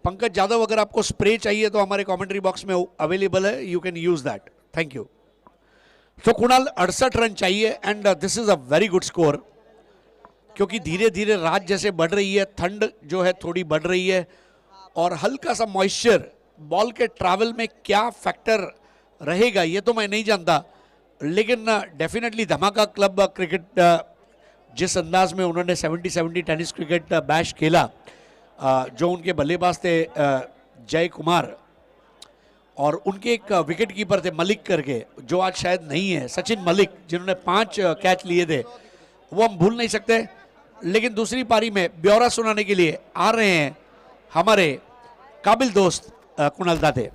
पंकज यादव, अगर आपको स्प्रे चाहिए तो हमारे कमेंट्री बॉक्स में अवेलेबल है, you can use that. Thank you. तो कुणाल 68 रन चाहिए and this is a very good score, क्योंकि धीरे धीरे रात जैसे बढ़ रही है, ठंड जो है थोड़ी बढ़ रही है और हल्का सा मॉइस्चर बॉल के ट्रैवल में क्या फैक्टर रहेगा ये तो मैं नहीं जानता, लेकिन डेफिनेटली धमाका क्लब क्रिकेट जिस अंदाज में उन्होंने 70-70 टेनिस क्रिकेट बैश खेला, जो उनके बल्लेबाज थे जय कुमार और उनके एक विकेट कीपर थे मलिक करके, जो आज शायद नहीं है, सचिन मलिक, जिन्होंने 5 कैच लिए थे, वो हम भूल नहीं सकते। लेकिन दूसरी पारी में ब्यौरा सुनाने के लिए आ रहे हैं हमारे काबिल दोस्त कुणाल दाते।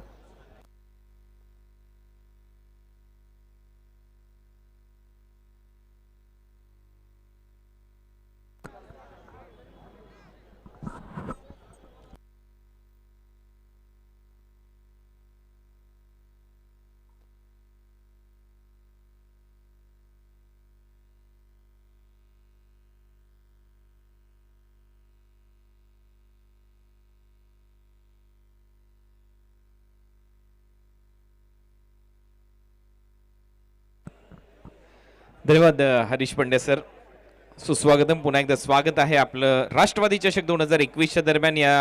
धन्यवाद हरीश पंड्या सर, सुस्वागतम, पुन्हा एकदा स्वागत आहे आपलं। राष्ट्रवादी चषक 2021च्या दरम्यान या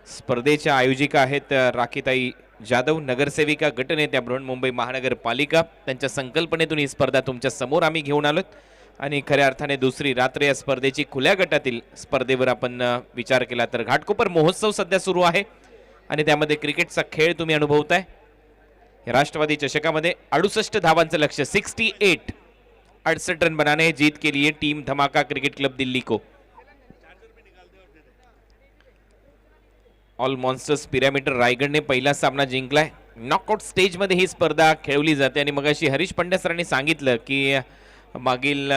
स्पर्धेच्या आयोजिका आहेत राखीताई जाधव, नगरसेविका गटनेत्या बृहन्मुंबई महानगरपालिका। त्यांच्या संकल्पनेतून ही स्पर्धा तुमच्या समोर आम्ही घेऊन आलोत आणि खऱ्या अर्थाने दुसरी रात्र या स्पर्धेची खुल्या गटातील स्पर्धेवर आपण विचार केला तर घाटकोपर महोत्सव सध्या सुरू आहे आणि त्यामध्ये क्रिकेटचा खेळ तुम्ही अनुभवताय। या राष्ट्रवादी चषकामध्ये 68 धावांचं लक्ष्य, 68 रन बनाने हैं जीत के लिए टीम धमाका क्रिकेट क्लब दिल्ली को। ऑल मॉन्स्टर्स पिरामिड रायगडने पहिला सामना जिंकलाय। नॉकआउट स्टेज मध्ये ही स्पर्धा खेळवली जाते आणि मगाशी हरीश पंड्या सरांनी सांगितलं की मागील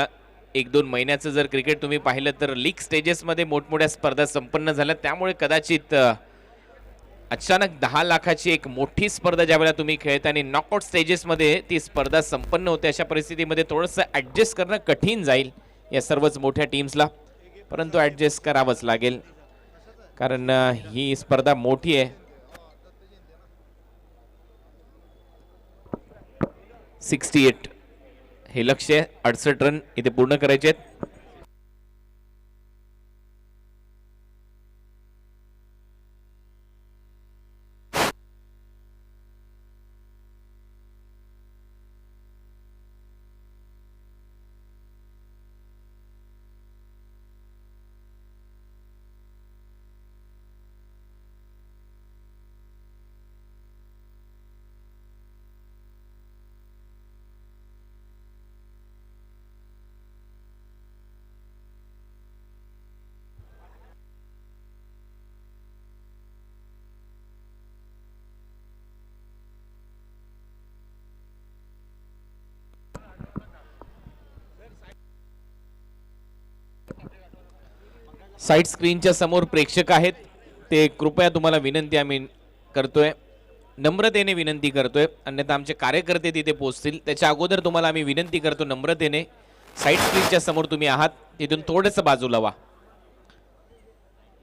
1-2 महिन्याचं जर क्रिकेट तुम्ही पाहिलं तर लीग स्टेजेस मध्ये मोठमोठ्या स्पर्धा संपन्न झाल्या, त्यामुळे कदाचित अचानक 10 लाखाची एक मोठी स्पर्धा ज्यावेळेला तुम्ही खेळता आणि नॉकआउट स्टेजेस मध्ये ती स्पर्धा संपन्न होते, अशा परिस्थितीमध्ये थोडंसं ऍडजस्ट करणं कठीण जाईल या सर्वच मोठ्या टीम्सला, परंतु ऍडजस्ट करावंच लागेल कारण ही स्पर्धा मोठी आहे। 68 हे लक्ष्य, 68 रन इथे पूर्ण करायचे आहेत। साइड स्क्रीनच्या समोर प्रेक्षक आहेत, ते कृपया तुम्हाला विनंती आम्ही करतोय, नम्रतेने विनंती करतोय, अन्यथा आमचे कार्यकर्ते तिथे पोहोचतील त्याच्या अगोदर तुम्हाला आम्ही विनंती करतो नम्रतेने, साइड स्क्रीनच्या समोर तुम्ही आहात तिथून थोडंसं बाजूला व्हा।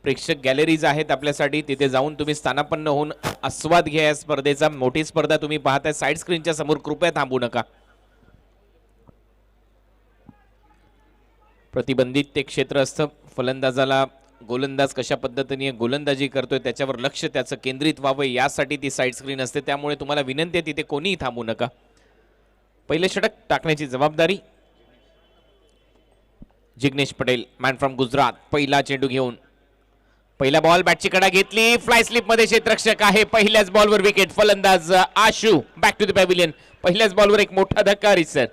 प्रेक्षक गॅलरीज आहेत आपल्यासाठी, तिथे जाऊन तुम्ही स्थानापन्न होऊन आस्वाद घ्या या स्पर्धेचा। मोठी स्पर्धा तुम्ही पाहताय, साइड स्क्रीनच्या समोर कृपया थांबू नका। प्रतिबंधित ते क्षेत्र असतं, फलंदाजाला गोलंदाज कशा पद्धतीने गोलंदाजी करतोय त्याच्यावर लक्ष त्याचं केंद्रित व्हावं यासाठी ती साइड स्क्रीन असते, त्यामुळे तुम्हाला विनंती आहे तिथे कोणीही थांबू नका। पहिले षटक टाकण्याची जबाबदारी जिग्नेश पटेल, मॅन फ्रॉम गुजरात, पहिला चेंडू घेऊन पहिला बॉल बॅटची कडा घेतली, फ्लाय स्लिप मध्ये क्षेत्ररक्षक आहे. पहिल्याच बॉलवर विकेट. फलंदाज आशू बॅक टू द पॅव्हिलियन. पहिल्याच बॉलवर एक मोठा धक्का रिसर.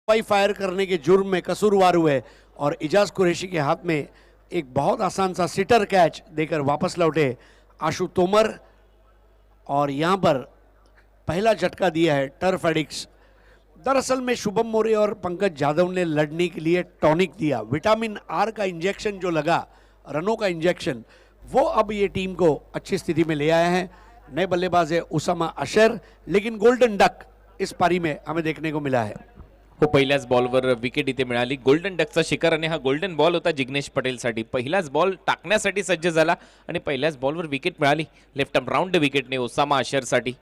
फायर करने के जुर्म में कसूरवार हुए और इजाज कुरैशी के हाथ में एक बहुत आसान सा सिटर कैच देकर वापस लौटे आशु तोमर। और यहां पर पहला झटका दिया है टर्फ एडिक्स। दरअसल में शुभम मौर्य और पंकज यादव ने लड़ने के लिए टॉनिक दिया, विटामिन आर का इंजेक्शन जो लगा, रनों का इंजेक्शन, वो अब ये टीम को अच्छी स्थिति में ले आया है। नए बल्लेबाज है उसामा अशर, लेकिन गोल्डन डक इस पारी में हमें देखने को मिला है। हो, पहिल्याच बॉलवर विकेट इथे मिळाली. गोल्डन डकचा शिकार आणि हा गोल्डन बॉल होता जिग्नेश पटेलसाठी. पहिलाच बॉल टाकण्यासाठी सज्ज झाला आणि पहिल्याच बॉलवर विकेट मिळाली. लेफ्ट आर्म राऊंड विकेटने ओसामा अशरसाठी.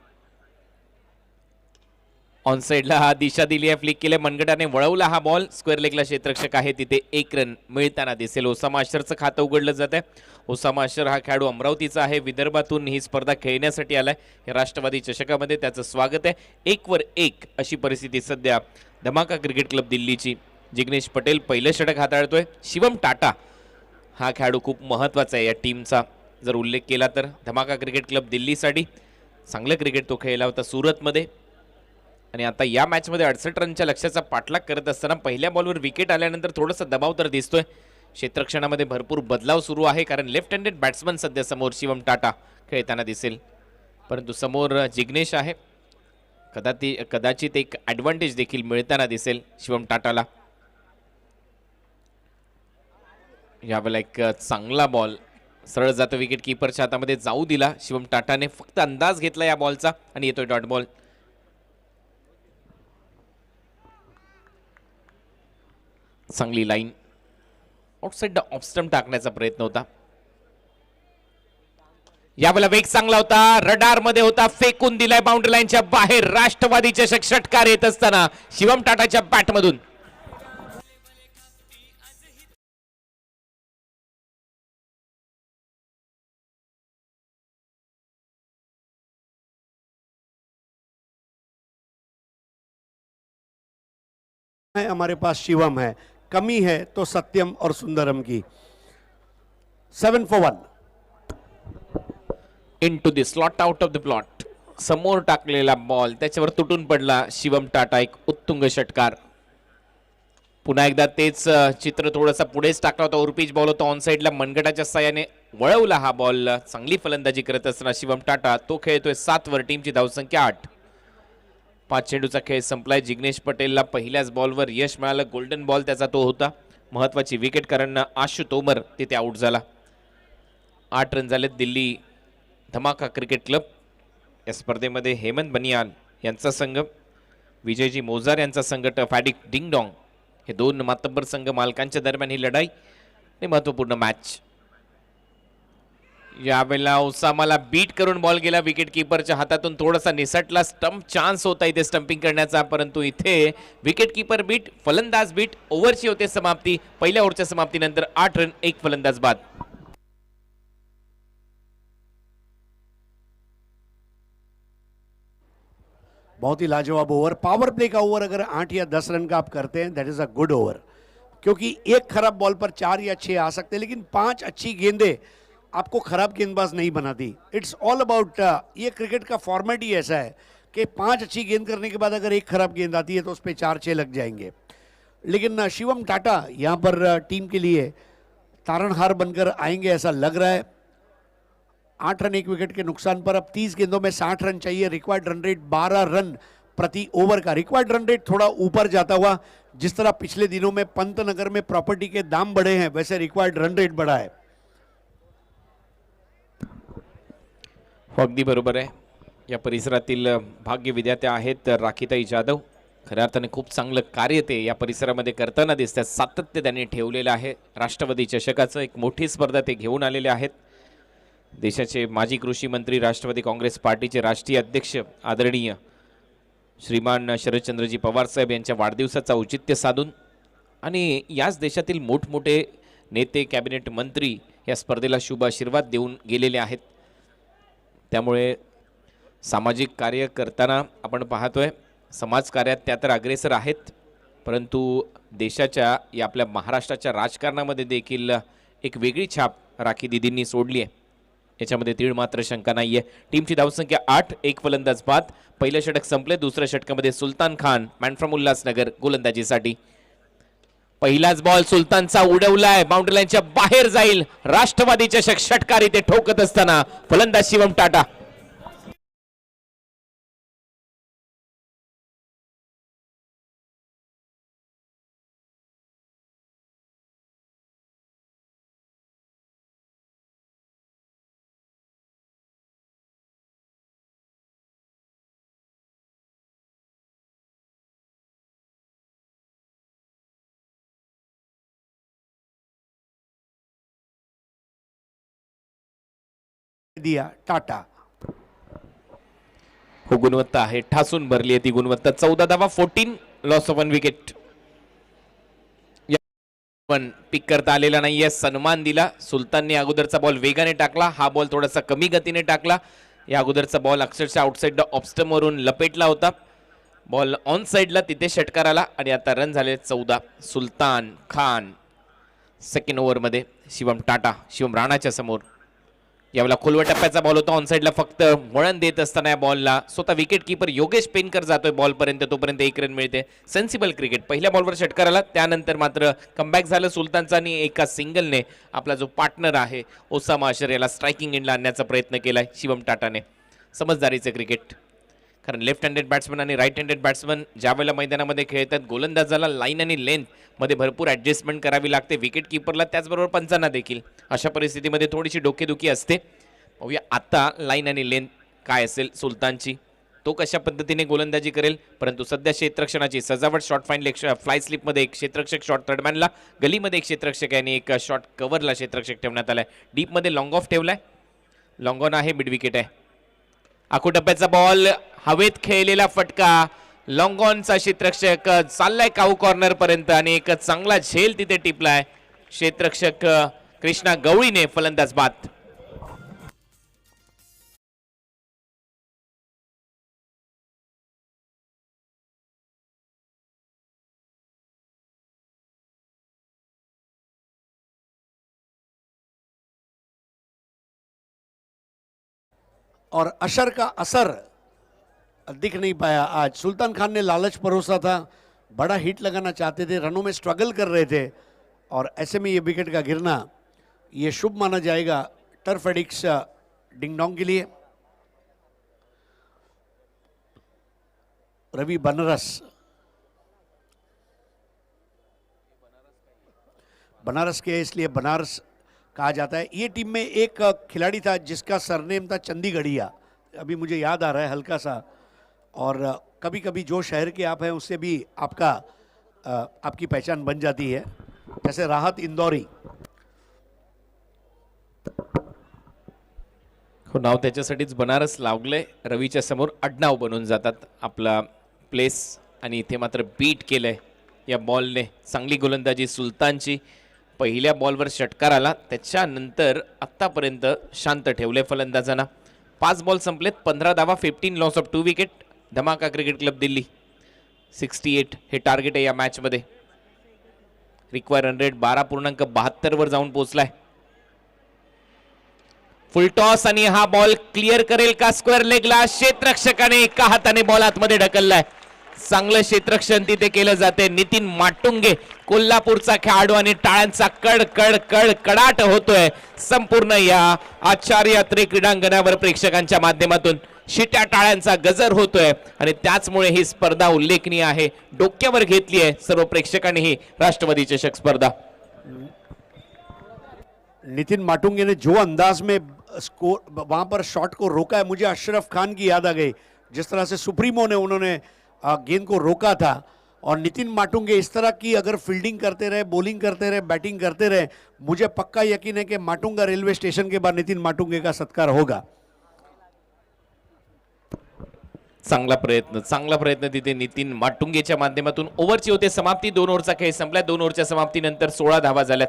ऑन साइडला हा दिशा दिली आहे, फ्लिक केले, मनगटाने वळवला हा बॉल. स्क्वेअर लेगला क्षेत्ररक्षक आहे, तिथे एक रन मिळताना दिसेल. ओसामा अशरचं खातं उघडलं जात आहे. ओसामा अशर हा खेळाडू अमरावतीचा आहे, विदर्भातून ही स्पर्धा खेळण्यासाठी आलाय. हे राष्ट्रवादी चषकामध्ये त्याचं स्वागत आहे. 1वर 1 अशी परिस्थिती सध्या धमाका क्रिकेट क्लब दिल्लीची. जिग्नेश पटेल पहिलं षटक हाताळतोय. शिवम टाटा हा खेळाडू खूप महत्त्वाचा आहे या टीमचा. जर उल्लेख केला तर धमाका क्रिकेट क्लब दिल्लीसाठी चांगलं क्रिकेट तो खेळला होता सुरतमध्ये. आणि आता या मॅचमध्ये 68 रनच्या लक्ष्याचा पाठलाग करत असताना पहिल्या बॉलवर विकेट आल्यानंतर थोडासा दबाव तर दिसतोय. क्षेत्ररक्षणामध्ये भरपूर बदलाव सुरू आहे, कारण लेफ्ट हँडेड बॅट्समन सध्या समोर शिवम टाटा खेळताना दिसेल. परंतु समोर जिग्नेश आहे, कदाचित एक ॲडव्हान्टेज देखील मिळताना दिसेल शिवम टाटाला. यावेळेला एक चांगला बॉल सरळ जातो, विकेट कीपरच्या हातामध्ये जाऊ दिला शिवम टाटाने. फक्त अंदाज घेतला या बॉलचा आणि येतोय डॉट बॉल. चांगली लाईन, आउटसाइड ऑफ स्टंप टाकण्याचा प्रयत्न होता. यावेळेला वेग चांगला होता, रडार मध्ये होता, फेकून दिलाय बाउंड्री लाईनच्या बाहेर. राष्ट्रवादी चषक षटकार येत असताना शिवम टाटाच्या बॅटमधून. हमारे पास शिवम है, कमी है तो सत्यम और सुंदरम की। 7 for 1। Into the slot, out of the plot. समोर टाकलेला बॉल त्याच्यावर तुटून पडला शिवम टाटा. एक उत्तुंग षटकार. पुन्हा एकदा तेच चित्र थोडंसं पुढेच टाकला होता. ओरपीच बॉल होता, ऑन साइडला मनगटाच्या साहाय्याने वळवला हा बॉल. चांगली फलंदाजी करत असताना शिवम टाटा तो खेळतोय 7 वर. टीमची धावसंख्या 8. 5 चेंडूचा खेळ संपलाय. जिग्नेश पटेलला पहिल्याच बॉलवर यश मिळालं. गोल्डन बॉल त्याचा तो होता. महत्वाची विकेट, कारण आशु तोमर तिथे आउट झाला. 8 रन झालेत. दिल्ली धमाका क्रिकेट क्लब या स्पर्धेमध्ये हेमंत बनियाल यांचा संघ, विजयजी मोजार यांचा संघ, फॅडिक डिंगडॉंग हे 2 मातब्बर संघ मालकांच्या दरम्यान ही लढाई आणि महत्वपूर्ण मॅच. यावेळेला ओसामाला बीट करून बॉल गेला विकेट कीपरच्या हातातून. थोडासा निसटला, स्टंप चान्स होता इथे स्टंपिंग करण्याचा, परंतु इथे विकेट कीपर बीट, फलंदाज बीट. ओव्हरची होते समाप्ती. पहिल्या ओव्हरच्या समाप्तीनंतर 8 रन, 1 फलंदाज बाद. बहुत ही लाजवाब ओवर, पावर प्ले का ओवर अगर 8 या 10 रन का आप करते हैं, that is a good over, क्योंकि एक खराब बॉल पर 4 या 6 आ सकते हैं, लेकिन 5 अच्छी गेंदें आपको खराब गेंदबाज नहीं बनाती. इट्स ऑल अबाउट, ये क्रिकेट का फॉर्मेट ही ऐसा है कि 5 अच्छी गेंद करने के बाद अगर एक खराब गेंद आती है तो उस पर 4-6 लग जाएंगे. लेकिन शिवम टाटा यहाँ पर टीम के लिए तारणहार बनकर आएंगे ऐसा लग रहा है. 8 रन 1 विकेट के नुकसान पर अब 30 गेंदों में 60 रन चाहिए. रिक्वायर्ड रन रेट 12 रन प्रति ओवर का. रिक्वायर्ड रन रेट थोड़ा ऊपर जाता हुआ, जिस तरह पिछले दिनों में पंतनगर में प्रॉपर्टी के दाम बढ़े हैं, वैसे रिक्वायर्ड रन रेट बढ़ा है. अगदी बरोबर आहे. या परिसरातील भाग्य विद्यार्थ्या आहेत राखीताई जाधव. खऱ्या अर्थाने खूप चांगलं कार्य ते या परिसरामध्ये करताना दिसतात. सातत्य त्यांनी ठेवलेलं आहे. राष्ट्रवादी चषकाचं एक मोठी स्पर्धा ते घेऊन आलेले आहेत. देशाचे माजी कृषी मंत्री, राष्ट्रवादी काँग्रेस पार्टीचे राष्ट्रीय अध्यक्ष आदरणीय श्रीमान शरदचंद्रजी पवार साहेब यांच्या वाढदिवसाचा औचित्य साधून आणि याच देशातील मोठमोठे नेते, कॅबिनेट मंत्री या स्पर्धेला शुभ आशीर्वाद देऊन गेलेले आहेत. त्यामुळे सामाजिक कार्य करताना आपण पाहतोय समाजकार्यात त्या तर अग्रेसर आहेत, परंतु देशाच्या या आपल्या महाराष्ट्राच्या राजकारणामध्ये देखील एक वेगळी छाप राखी दिदींनी सोडली आहे, याच्यामध्ये तीळ मात्र शंका नाहीये. टीमची धावसंख्या 8, एक फलंदाज बाद. पहिलं षटक संपले. दुसऱ्या षटकामध्ये सुलतान खान मॅन फ्रॉम उल्हासनगर गोलंदाजीसाठी. पहिलाच बॉल सुलतानचा उडवलाय, बाउंड्री लाईनच्या बाहेर जाईल. राष्ट्रवादीच्या षटकार इथे ठोकत असताना फलंदाज शिवम टाटा. दिया टाटा. हो, गुणवत्ता आहे, ठासून भरली आहे ती गुणवत्ता. 14 धावा, 14 लॉस ऑफ 1 विकेट. पण पिक करता आलेला नाहीये. सन्मान दिला. सुलतानने अगोदरचा बॉल वेगाने टाकला, हा बॉल थोडासा कमी गतीने टाकला. या अगोदरचा बॉल अक्षरशः आउटसाइड द ऑफ स्टंप वरून लपेटला होता. बॉल ऑन साइडला, तिथे षटकार आला आणि आता रन झाले 14. सुलतान खान सेकंड ओव्हरमध्ये शिवम टाटा, शिवम राणाच्या समोर. यावेळेला खोलवर टप्प्याचा बॉल होता, ऑन साइडला फक्त वळण देत असताना या बॉलला स्वतः विकेट कीपर योगेश पेनकर जातोय बॉलपर्यंत, तोपर्यंत 1 रन मिळते. Sensible cricket. पहिल्या बॉलवर षटकार आला, त्यानंतर मात्र कमबॅक झालं सुलतानचा आणि एका सिंगलने आपला जो पार्टनर आहे ओसामा अशर याला स्ट्रायकिंग एंडला आणण्याचा प्रयत्न केलाय शिवम टाटाने. समजदारीचे क्रिकेट, कारण लेफ्ट हँडेड बॅट्समन आणि राईट हँडेड बॅट्समन ज्या वेळेला मैदानामध्ये खेळतात, गोलंदाजाला लाईन आणि लेंथ मध्ये भरपूर ॲडजस्टमेंट करावी लागते, विकेट किपरला त्याचबरोबर पंचांना देखील. अशा परिस्थितीमध्ये थोडीशी डोकेदुखी असते. पाहूया आता लाईन आणि लेंथ काय असेल सुलतानची, तो कशा पद्धतीने गोलंदाजी करेल. परंतु सध्या क्षेत्ररक्षणाची सजावट, शॉर्ट फाईन लेग फ्लाय स्लिपमध्ये एक क्षेत्ररक्षक, शॉर्ट थर्डमॅनला गलीमध्ये एक क्षेत्ररक्षक आणि एक शॉर्ट कव्हरला क्षेत्ररक्षक ठेवण्यात आलाय. डीपमध्ये लॉंग ऑफ ठेवलाय, लॉंग ऑन आहे, मिड विकेट आहे. आखोटप्प्याचा बॉल, हवेत खेळलेला फटका, लॉंग ऑनचा क्षेत्ररक्षक चाललाय काऊ कॉर्नर पर्यंत आणि एक चांगला झेल तिथे टिपलाय क्षेत्ररक्षक कृष्णा गवळीने. फलंदाज बाद. और अशर का असर दिख नहीं पाया आज. सुल्तान खान ने लालच परोसा था, बड़ा हिट लगाना चाहते थे, रनों में स्ट्रगल कर रहे थे और ऐसे में ये विकेट का गिरना ये शुभ माना जाएगा टर्फ एडिक्स डिंगडोंग के लिए. रवि बनारस, बनारस के इसलिए बनारस कहा जाता है. ये टीम में एक खिलाड़ी था जिसका सरनेम था चंडीगढ़िया, अभी मुझे याद आ रहा है हल्का सा. और कभी कभी जो शहर के आप हैं उससे भी आपकी पहचान बन जाती है, जैसे राहत इंदौरी. हो, नाव त्याच्यासाठीच बनारस लावलंय. रवीच्या समोर आडनाव बनून जातात आपला प्लेस. आणि इथे मात्र बीट केलंय या बॉलने. चांगली गोलंदाजी सुलतानची. पहिल्या बॉलवर षटकार आला, त्याच्यानंतर आत्तापर्यंत शांत ठेवले फलंदाजांना. 5 बॉल संपलेत, 15 धावा, 15 लॉस ऑफ 2 विकेट. धमाका क्रिकेट क्लब दिल्ली 68 हे टार्गेट आहे या मॅचमध्ये. रिक्वायर रन रेट 12.72 वर जाऊन पोहोचलाय. फुल टॉस आणि हा बॉल क्लिअर करेल का स्क्वेअर लेगला. क्षेत्ररक्षकाने एका हाताने बॉल आतमध्ये ढकललाय. चांगलं क्षेत्ररक्षण तिथे केलं जाते. नितीन माटुंगे कोल्हापूरचा खेळाडू आणि टाळ्यांचा कड कड कड कडाट होतोय संपूर्ण या आचार्य यात्रे क्रीडांगणावर. प्रेक्षकांच्या माध्यमातून शिट्या टाळ्यांचा गजर होतोय आणि त्याचमुळे ही स्पर्धा उल्लेखनीय आहे. डोक्यावर घेतली आहे सर्व प्रेक्षकांनी ही राष्ट्रवादी चषक स्पर्धा. नितिन माटुंगे ने जो अंदाज में स्कोर वहां पर शॉट को रोका है, मुझे अशरफ खान की याद आ गई. जिस तरह से सुप्रीमो ने उन्होंने गेंद को रोका था और नितिन माटुंगे इस तरह की अगर फील्डिंग करते रहे, बॉलिंग करते रहे, बैटिंग करते रहे, मुझे पक्का यकीन है कि माटुंगा रेलवे स्टेशन के बाद नितिन माटुंगे का सत्कार होगा। चांगला प्रयत्न तिथे नितीन माटुंगेच्या माध्यमातून ओव्हरची होते समाप्ती। 2 ओव्हरचा खेळ संपला। 2 ओव्हरच्या समाप्तीनंतर 16 धावा झाल्यात।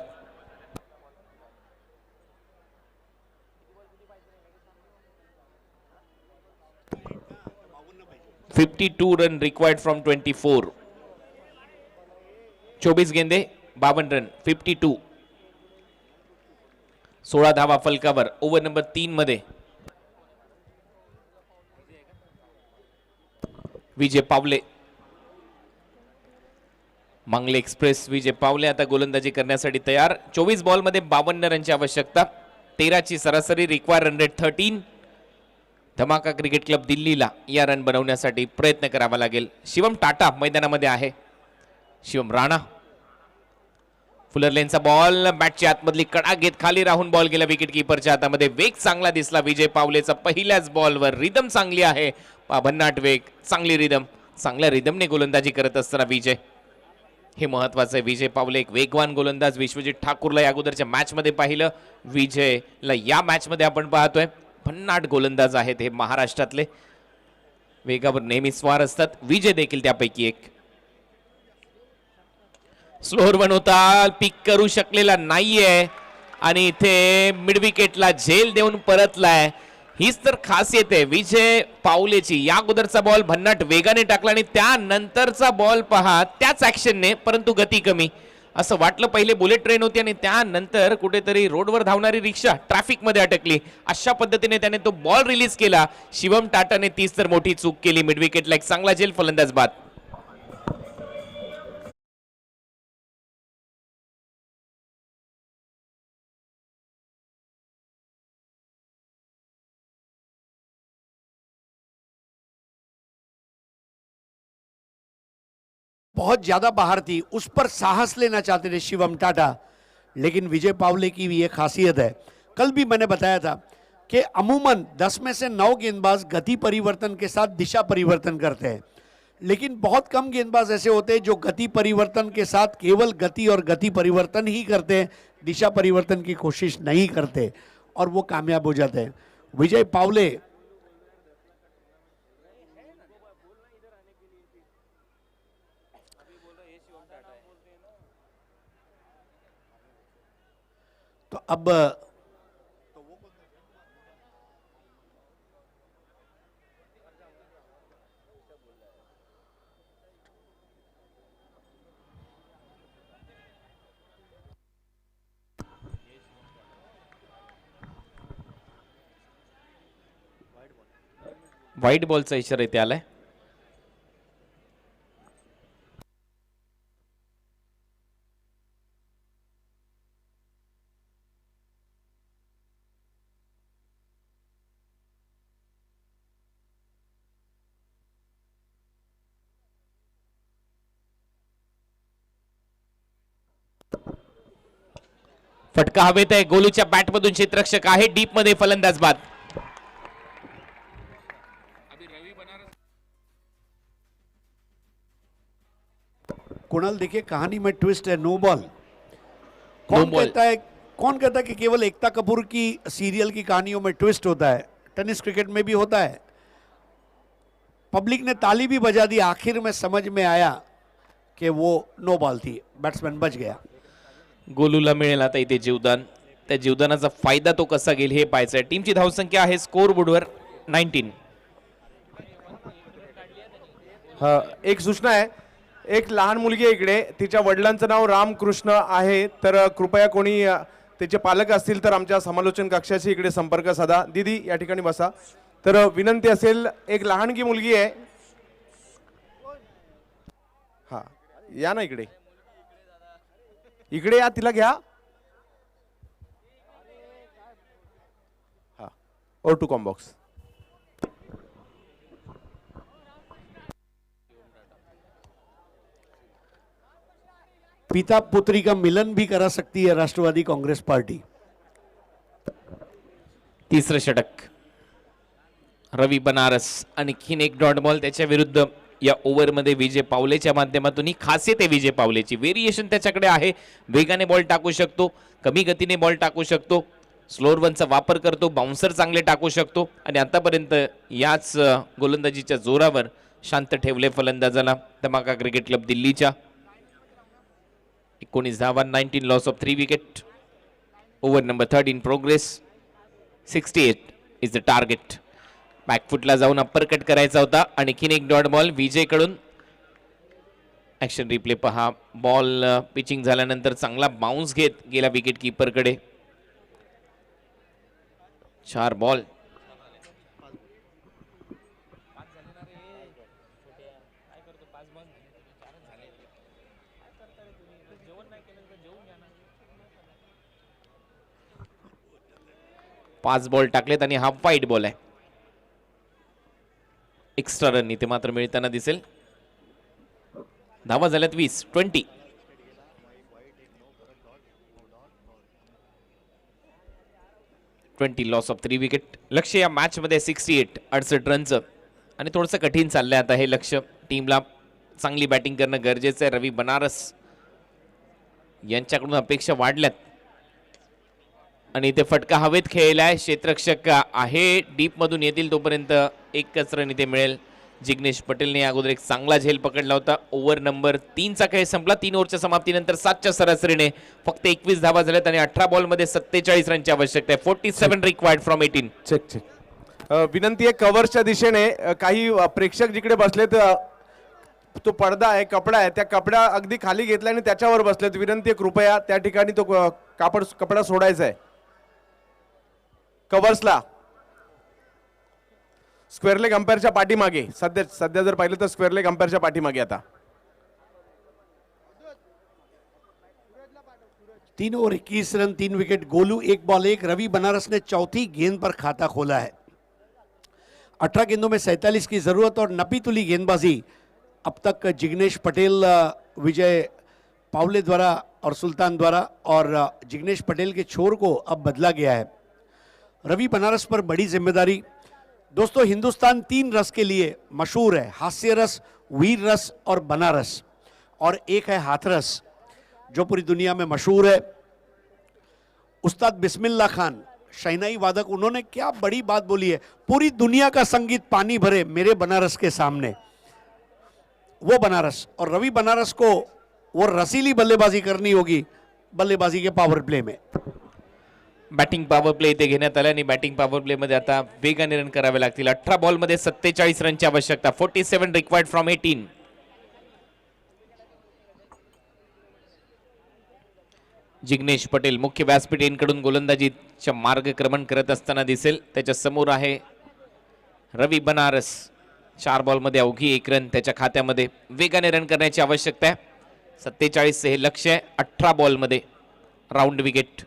52 रन रिक्वायर्ड फ्रॉम 24। 24 गेंदे 52 रन 52। 16 धावा फलकावर ओव्हर नंबर 3 मध्ये। विजय पावले, मंगले एक्सप्रेस विजय पावले आता गोलंदाजी करण्यासाठी तयार। 24 बॉल मध्ये 52 रनची आवश्यकता, 13 ची सरासरी, रिक्वायर रन रेट 13। धमाका क्रिकेट क्लब दिल्लीला या रन बनवण्यासाठी प्रयत्न करावा लागेल। शिवम टाटा मैदानामध्ये आहे। शिवम राणा, फुलर लेनचा बॉल बॅटच्या आतमधली कडा घेत खाली राहून बॉल गेला विकेट कीपरच्या हातामध्ये। वेग चांगला दिसला विजय पावलेचा पहिल्याच बॉलवर। रिदम चांगली आहे, भन्नाट वेग, चांगली रिदम, चांगल्या रिदमने गोलंदाजी करत असताना विजय, हे महत्वाचं आहे। विजय पावले एक वेगवान गोलंदाज। विश्वजित ठाकूरला या अगोदरच्या मॅच मध्ये पाहिलं, विजयला या मॅच मध्ये आपण पाहतोय। भन्नाट गोलंदाज आहेत हे महाराष्ट्रातले, वेगावर नेहमी स्वार असतात। विजय देखील त्यापैकी एक। स्लोअर वन होता, पिक करू शकलेला नाहीये आणि इथे मिड विकेटला झेल देऊन परतलाय। हीच तर खासियत आहे विजय पावलेची। या अगोदरचा बॉल भन्नाट वेगाने टाकला आणि त्यानंतरचा बॉल पहा त्याच ऍक्शनने, परंतु गती कमी। असं वाटलं पहिले बुलेट ट्रेन होती आणि त्यानंतर कुठेतरी रोडवर धावणारी रिक्षा ट्रॅफिक मध्ये अटकली, अशा पद्धतीने त्याने तो बॉल रिलीज केला। शिवम टाटाने तीच तर मोठी चूक केली। मिड विकेटला एक चांगला झेल, फलंदाज बाद। बहुत ज्यादा बाहर थी, उस पर साहस लेना चाहते थे शिवम टाटा, लेकिन विजय पावले की भी ये खासियत है। कल भी मैंने बताया था कि अमूमन 10 में से 9 गेंदबाज गति परिवर्तन के साथ दिशा परिवर्तन करते हैं, लेकिन बहुत कम गेंदबाज ऐसे होते हैं जो गति परिवर्तन के साथ केवल गति और गति परिवर्तन ही करते हैं, दिशा परिवर्तन की कोशिश नहीं करते और वो कामयाब हो जाते हैं। विजय पावले तो अब व्हाईट बॉलचा इशारा इथे आलाय। फटका हवेत आहे, गोलूच्या बॅटमधून क्षेत्ररक्षक आहे, डीप मध्ये फलंदाज बाद। कुणाल देखिए कहानी में ट्विस्ट है, नो बॉल। कौन कहता है कि केवल एकता कपूर की सीरियल की कहानियों में ट्विस्ट होता है, टेनिस क्रिकेट में भी होता है। पब्लिक ने ताली भी बजा दी, आखिर में समझ में आया कि वो नो बॉल थी, बैट्समैन बच गया। गोलूला मिळेल आता इथे जीवदान, त्या जीवदानाचा फायदा तो कसा घेईल हे पाहायचंय। टीमची धावसंख्या आहे स्कोर बोर्डवर 19। एक सूचना आहे, एक लहान मुलगी आहे इकडे, तिच्या वडिलांचं नाव रामकृष्ण आहे, तर कृपया कोणी त्याचे पालक असतील तर आमच्या समालोचन कक्षाशी इकडे संपर्क साधा। दीदी या ठिकाणी बसा। तर विनंती असेल, एक लहानगी मुलगी आहे, हा या ना इकडे, इकडे या, तिला घ्या। हा और टू कॉम्बॉक्स। पिता पुत्री का मिलन भी करा सकती है राष्ट्रवादी कांग्रेस पार्टी। तिसरं षटक रवी बनारस, आणखीन एक डॉट बॉल त्याच्या विरुद्ध या ओव्हरमध्ये विजय पावलेच्या माध्यमातून ही खासियत आहे विजय पावलेची. व्हेरिएशन त्याच्याकडे आहे. वेगाने बॉल टाकू शकतो, कमी गतीने बॉल टाकू शकतो, स्लोअर वनचा वापर करतो, बाउन्सर चांगले टाकू शकतो आणि आतापर्यंत याच गोलंदाजीच्या जोरावर शांत ठेवले फलंदाजाला धमाका क्रिकेट क्लब दिल्लीच्या. 19 धावा, 19 loss of 3 wicket. Over number 3 in progress. 68 is the target. बॅकफुटला जाऊन अप्पर कट करायचा होता. आणखीन एक डॉट बॉल विजयकडून. ऍक्शन रिप्ले पहा. बॉल पिचिंग झाल्यानंतर चांगला बाउन्स घेत गेला विकेट कीपरकडे. 4 बॉल. पाच बॉल टाकलेत आणि हा वाईट बॉल आहे. एक्स्ट्रा रन इथे मात्र मिळताना दिसेल. धावा झाल्यात 20. 20 लॉस ऑफ 3 विकेट. लक्ष या मॅच मध्ये 68 68 रनचं आणि थोडंसं कठीण चाललंय आता हे लक्ष. टीमला चांगली बॅटिंग करणं गरजेचं आहे. रवी बनारस यांच्याकडून अपेक्षा वाढल्यात आणि इथे फटका हवेत खेळलाय. क्षेत्ररक्षक आहे, डीप मधून येतील तोपर्यंत एकच रन इथे मिळेल. जिग्नेश पटेलने अगोदर एक चांगला झेल पकडला होता. ओव्हर नंबर 3 चा खेळ संपला. 3 ओव्हरच्या समाप्तीनंतर 7च्या सरासरीने फक्त 21 धावा झाल्यात आणि 18 बॉल मध्ये 47 रनची आवश्यकता आहे. 47 रिक्वायर्ड फ्रॉम 18. चेक. विनंती आहे कव्हर्सच्या दिशेने काही प्रेक्षक जिकडे बसलेत, तो पडदा आहे, कपडा आहे, त्या कपडा अगदी खाली घेतला आणि त्याच्यावर बसलेत. विनंती आहे कृपया त्या ठिकाणी तो कपडा सोडायचा आहे. कव्हर्सला स्क्वेअर लेग अंपायरच्या पाठीमागे. सध्या जर पाहिलं तर स्क्वेअर लेग अंपायरच्या पाठीमागे. आता 3 over 21 run 3 wicket. Golu 1 ball 1. Ravi Banaras ने चौथी गेंद पर खाता खोला है. 18 गेंदों में 47 की जरूरत और नपीतुली गेंदबाजी अब तक जिग्नेश पटेल, विजय पावले द्वारा और सुल्तान द्वारा, और जिग्नेश पटेल के छोर को अब बदला गया है. रवि बनारस पर बड़ी जिम्मेदारी. दोस्तों, हिंदुस्तान 3 रस के लिए मशहूर है. हास्य रस, वीर रस और बनारस. और एक है हाथरस जो पूरी दुनिया में मशहूर है. उस्ताद बिस्मिल्लाह खान शहनाई वादक, उन्होंने क्या बड़ी बात बोली है. पूरी दुनिया का संगीत पानी भरे मेरे बनारस के सामने. वो बनारस, और रवि बनारस को वो रसीली बल्लेबाजी करनी होगी बल्लेबाजी के पावर प्ले में. बॅटिंग पॉवर प्ले इथे घेण्यात आला आणि बॅटिंग पॉवर प्ले मध्ये आता वेगाने रन करावे लागतील. 18 बॉल मध्ये 47 रनची आवश्यकता. 47 रिक्वायर्ड फ्रॉम 18. जिग्नेश पटेल मुख्य व्यासपीठाकडून गोलंदाजीच्या मार्गक्रमण करत असताना दिसेल. त्याच्या समोर आहे रवी बनारस. 4 बॉल मध्ये अवघी 1 रन त्याच्या खात्यामध्ये. वेगाने रन करण्याची आवश्यकता आहे. 47 हे लक्ष्य आहे. 18 बॉल मध्ये राऊंड विकेट.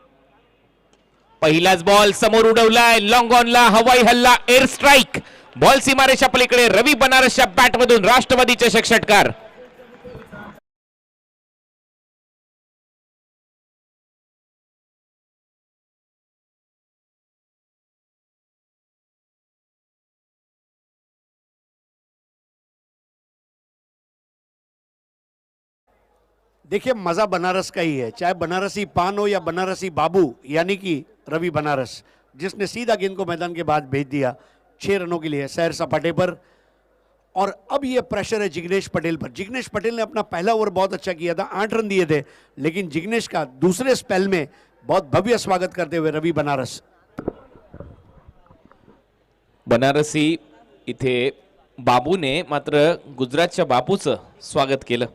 पहिलाच बॉल समोर उडवलाय. लॉंग ऑनला हवाई हल्ला, एअर स्ट्राईक. बॉल सीमारेषा पलीकडे. रवी बनारसच्या बॅट मधून राष्ट्रवादी चषक षटकार. देखिए, मजा बनारस का ही है, चाहे बनारसी पान हो या बनारसी बाबू, यानी कि रवि बनारस, जिसने सीधा गेंद को मैदान के बाद भेज दिया 6 रनों के लिए सैर सपाटे पर. और अब ये प्रेशर है जिग्नेश पटेल पर. जिग्नेश पटेल ने अपना पहला ओवर बहुत अच्छा किया था, 8 रन दिए थे, लेकिन जिग्नेश का दूसरे स्पेल में बहुत भव्य स्वागत करते हुए रवि बनारस. बनारसी इथे बाबूने मात्र गुजरातच्या बापूचं स्वागत केलं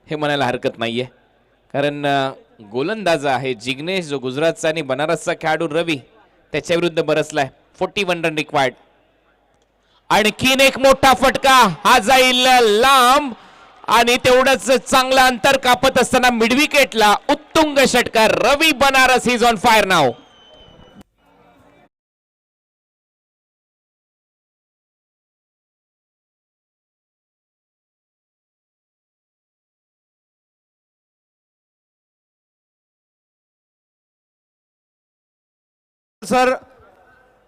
हे म्हणायला हरकत नाहीये. कारण गोलंदाज आहे जिग्नेश जो गुजरातचा आणि बनारसचा खेळाडू रवी त्याच्या विरुद्ध बरसलाय. 41 रन रिक्वायर्ड. आणखीन एक मोठा फटका, हा जाईल लांब आणि तेवढंच चांगलं अंतर कापत असताना मिड विकेटला उत्तुंग षटकार. Ravi Banaras is on fire नाव. सर,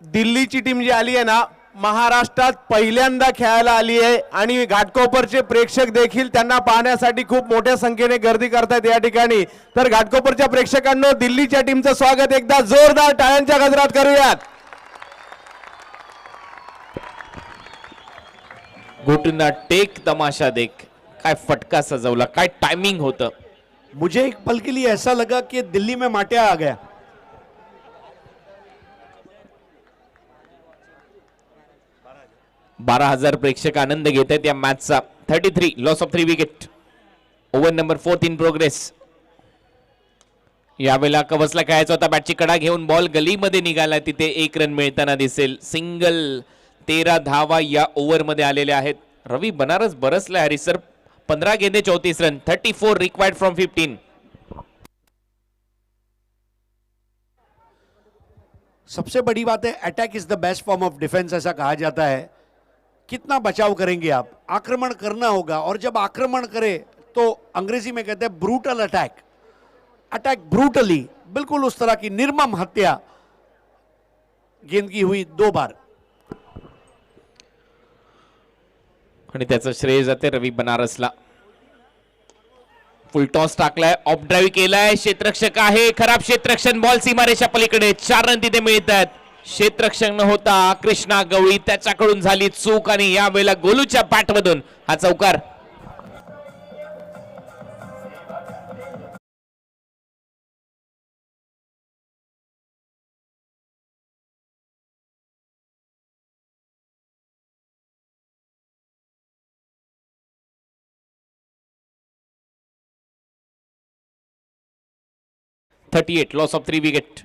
दिल्लीची टीम जी आली आहे ना, महाराष्ट्रात पहिल्यांदा खेळायला आली आहे आणि घाटकोपरचे प्रेक्षक देखील त्यांना पाहण्यासाठी खूप मोठ्या संख्येने गर्दी करतायत या ठिकाणी. तर घाटकोपरच्या प्रेक्षकांनो, दिल्लीच्या टीमचं स्वागत एकदा जोरदार टाळ्यांच्या गजरात करूयात. घोटूंना टेक तमाशा देख. काय फटका सजवला, काय टायमिंग होतं. मुझे एक पल के लिए ऐसा लगा कि दिल्ली में माटिया आ गया. 12,000 प्रेक्षक आनंद घेत आहेत या मॅचचा. 33 loss of 3 wicket. Over number 4 in progress. यावेळेला कवसला खेळायचा होता. बॅटची कडा घेऊन बॉल गलीमध्ये निघाला. तिथे 1 रन मिळताना दिसेल. सिंगल. 13 धावा या ओव्हर मध्ये आलेल्या आहेत. रवी बनारस बरसला हॅरिस सर. 15 गेंदे 34 रन. 34 required from 15. सबसे बड़ी बात है, attack is the best form of defence, ऐसा कहा जाता है. कितना बचाव करेंगे आप? आक्रमण करना होगा, और जब आक्रमण करे तो अंग्रेजी में कहते हैं ब्रूटल अटैक. अटैक ब्रूटली, बिल्कुल उस तरह की निर्मम हत्या गेंद की हुई 2 बार. आणि त्याचं श्रेय जाते रवी बनारसला. फुल टॉस टाकलाय. ऑफ ड्राईव्ह केलाय. क्षेत्ररक्षक आहे. खराब क्षेत्ररक्षण. बॉल सीमारेषा पलीकडे. 4 रन तिथे मिळतात. क्षेत्ररक्षक न होता कृष्णा गवळी, त्याच्याकडून झाली चूक आणि यावेळेला गोलूच्या बॅटमधून हा चौकार. $38 लॉस ऑफ 3 विकेट.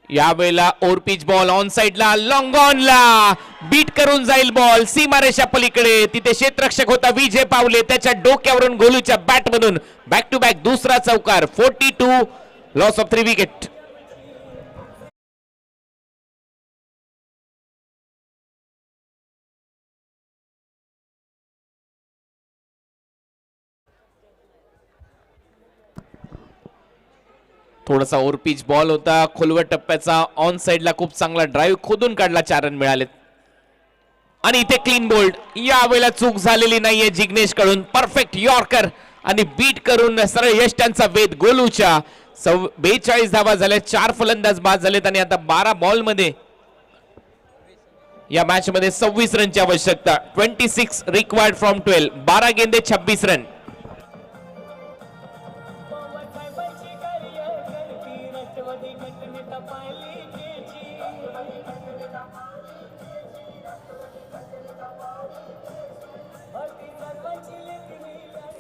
यावेळेला ओव्हर पिच बॉल ऑन साइडला. लॉंग ऑनला बीट करून जाईल बॉल सीमारेषा पलीकडे. तिथे क्षेत्ररक्षक होता विजय पावले, त्याच्या डोक्यावरून गोलूच्या बॅटमधून बॅक टू बॅक दुसरा चौकार. 42 लॉस ऑफ 3 विकेट. थोडासा ओव्हर पिच बॉल होता. खोलवर टप्प्याचा. ऑन साइडला खूप चांगला ड्राईव्ह खोदून काढला. 4 रन मिळालेत. आणि इथे क्लीन बोल्ड. यावेळेला चूक झालेली नाहीये जिग्नेश कडून. परफेक्ट यॉर्कर आणि बीट करून सरळ यष्टांचा वेध गोलूच्या. 42 धावा झाल्या. 4 फलंदाज बाद झालेत आणि आता 12 बॉल मध्ये या मॅच मध्ये 26 रनची आवश्यकता. 26 रिक्वायर्ड फ्रॉम 12. 12 गेंदे 26 रन.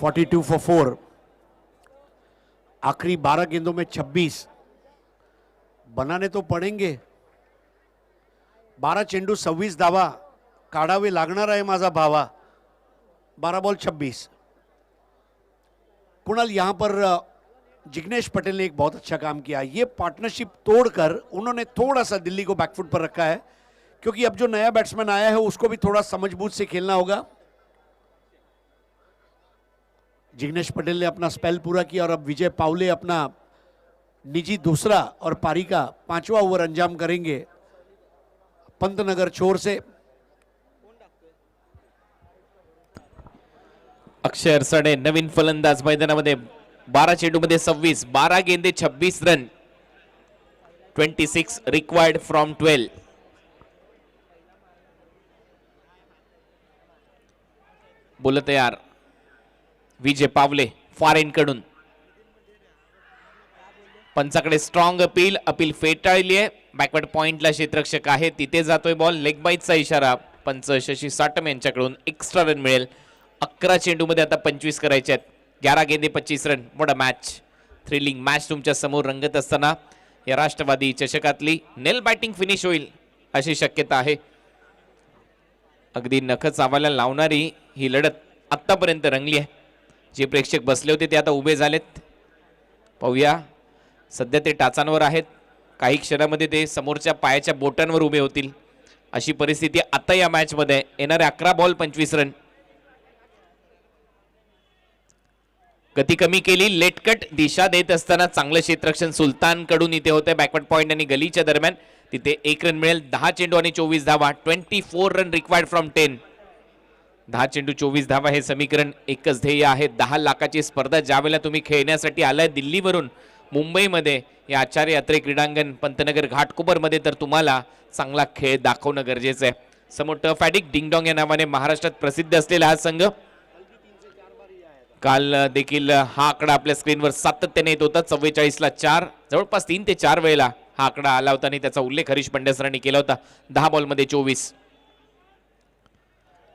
$42 for 4. आखिरी 12 गेंदों में 26 बनाने तो पडेंगे. 12 चेंडू 26 धावा काढावे लागणार आहे माझा भावा. 12 बॉल 26. कुणाल, यहां पर जिग्नेश पटेल ने एक बहुत अच्छा काम किया. ये पार्टनरशिप तोड़कर उन्होंने थोड़ा सा दिल्ली को बैकफुट पर रखा है, क्योंकि अब जो नया बैट्समैन आया है उसको भी थोड़ा समझबूझ से खेलना होगा. जिग्नेश पटेल ने अपना स्पेल पूरा किया और अब विजय पावले अपना निजी दूसरा और पारी का 5वां ओवर अंजाम करेंगे पंतनगर छोर से. अक्षय अरसाडे नवीन फलंदाज मैदानामध्ये. 12 चेंडूमध्ये 26. 12 गेंदे 26 रन. 26 required from 12. बोल तयार विजय पावले फॉर एंड कडून. पंचाकडे स्ट्रॉंग अपील. अपील फेटाळली आहे. बॅकवर्ड पॉइंटला क्षेत्ररक्षक आहे, तिथे जातोय बॉल. लेग बाईटचा इशारा. पंच शशी साटम यांच्याकडून. एक्स्ट्रा रन मिळेल. 11 चेंडूमध्ये आता 25 करायचे आहेत. 11 गेंदे 25 रन. मोठा मॅच. थ्रिलिंग मॅच तुमच्या समोर रंगत असताना या राष्ट्रवादी चषकातली नेल बॅटिंग फिनिश होईल अशी शक्यता आहे. अगदी नख चावायला लावणारी ही लढत आतापर्यंत रंगली आहे. जे प्रेक्षक बसले होते ते आता उभे झालेत. पाहूया. सध्या ते टाचांवर आहेत. काही क्षणामध्ये ते समोरच्या पायाच्या बोटांवर उभे होतील अशी परिस्थिती आता या मॅच मध्ये. येणारे 11 बॉल 25 रन. गती कमी केली. लेटकट दिशा देत असताना चांगलं क्षेत्ररक्षण सुलतान कडून इथे होते. बॅकवर्ड पॉइंट आणि गलीच्या दरम्यान तिथे 1 रन मिळेल. 10 चेंडू आणि 24 धावा. 24 रन रिक्वायर्ड फ्रॉम 10. 10 चेंडू 24 धावा हे समीकरण. एकच ध्येय आहे, 10 लाखाची स्पर्धा. ज्यावेळेला तुम्ही खेळण्यासाठी आलाय दिल्लीवरून मुंबईमध्ये या आचार्य यात्रे क्रीडांगण पंतनगर घाटकोपरमध्ये, तर तुम्हाला चांगला खेळ दाखवणं गरजेचं आहे. समोर टफ ॲडिक्ट डिंगडॉंग या नावाने महाराष्ट्रात प्रसिद्ध असलेला हा संघ. काल देखील हा आकडा आपल्या स्क्रीनवर सातत्याने येत होता. 44ला 4, जवळपास 3 ते 4 वेळेला हा आकडा आला होता आणि त्याचा उल्लेख हरीश पंड्या सरांनी केला होता. 10 बॉलमध्ये 24.